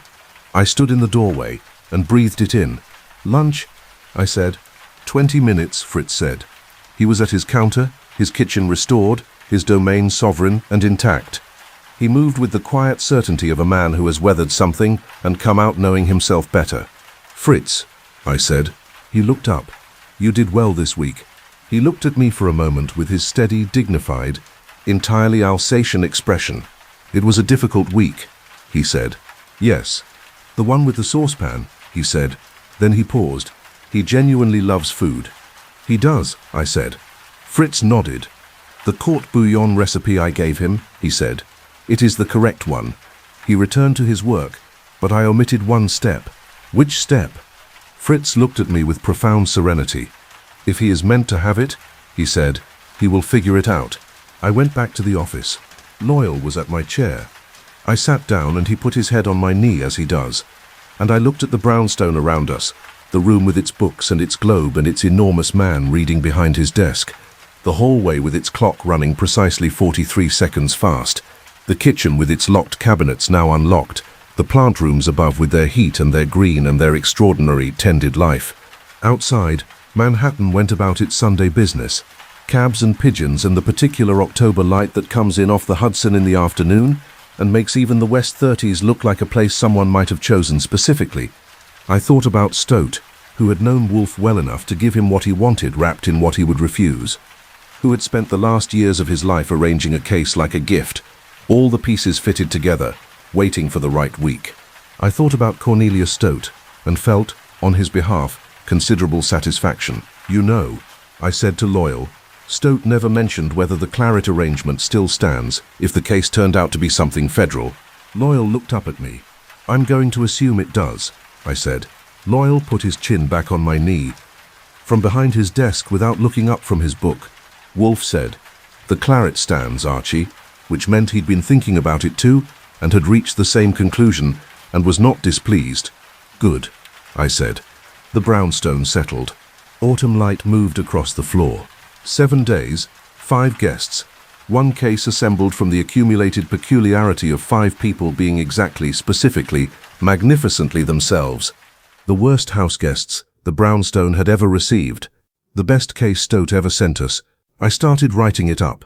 Speaker 1: I stood in the doorway and breathed it in. Lunch, I said. 20 minutes, Fritz said. He was at his counter, his kitchen restored, his domain sovereign and intact. He moved with the quiet certainty of a man who has weathered something and come out knowing himself better. Fritz, I said. He looked up. You did well this week. He looked at me for a moment with his steady, dignified, entirely Alsatian expression. It was a difficult week, he said. Yes. The one with the saucepan, he said. Then he paused. He genuinely loves food. He does, I said. Fritz nodded. The court bouillon recipe I gave him, he said. It is the correct one. He returned to his work, but I omitted one step. Which step? Fritz looked at me with profound serenity. If he is meant to have it, he said, he will figure it out. I went back to the office. Loyal was at my chair. I sat down and he put his head on my knee as he does. And I looked at the brownstone around us, the room with its books and its globe and its enormous man reading behind his desk, the hallway with its clock running precisely 43 seconds fast, the kitchen with its locked cabinets now unlocked, the plant rooms above with their heat and their green and their extraordinary tended life. Outside, Manhattan went about its Sunday business. Cabs and pigeons and the particular October light that comes in off the Hudson in the afternoon and makes even the West 30s look like a place someone might have chosen specifically. I thought about Stout, who had known Wolfe well enough to give him what he wanted wrapped in what he would refuse, who had spent the last years of his life arranging a case like a gift, all the pieces fitted together, waiting for the right week. I thought about Cornelius Stout and felt, on his behalf, considerable satisfaction. You know, I said to Loyal, Stout never mentioned whether the Claret arrangement still stands if the case turned out to be something federal. Loyal looked up at me. I'm going to assume it does, I said. Loyal put his chin back on my knee. From behind his desk, without looking up from his book, Wolfe said, The Claret stands, Archie, which meant he'd been thinking about it too and had reached the same conclusion and was not displeased. Good, I said. The brownstone settled. Autumn light moved across the floor. 7 days, 5 guests, 1 case assembled from the accumulated peculiarity of 5 people being exactly, specifically, magnificently themselves. The worst house guests the brownstone had ever received. The best case Stout ever sent us. I started writing it up.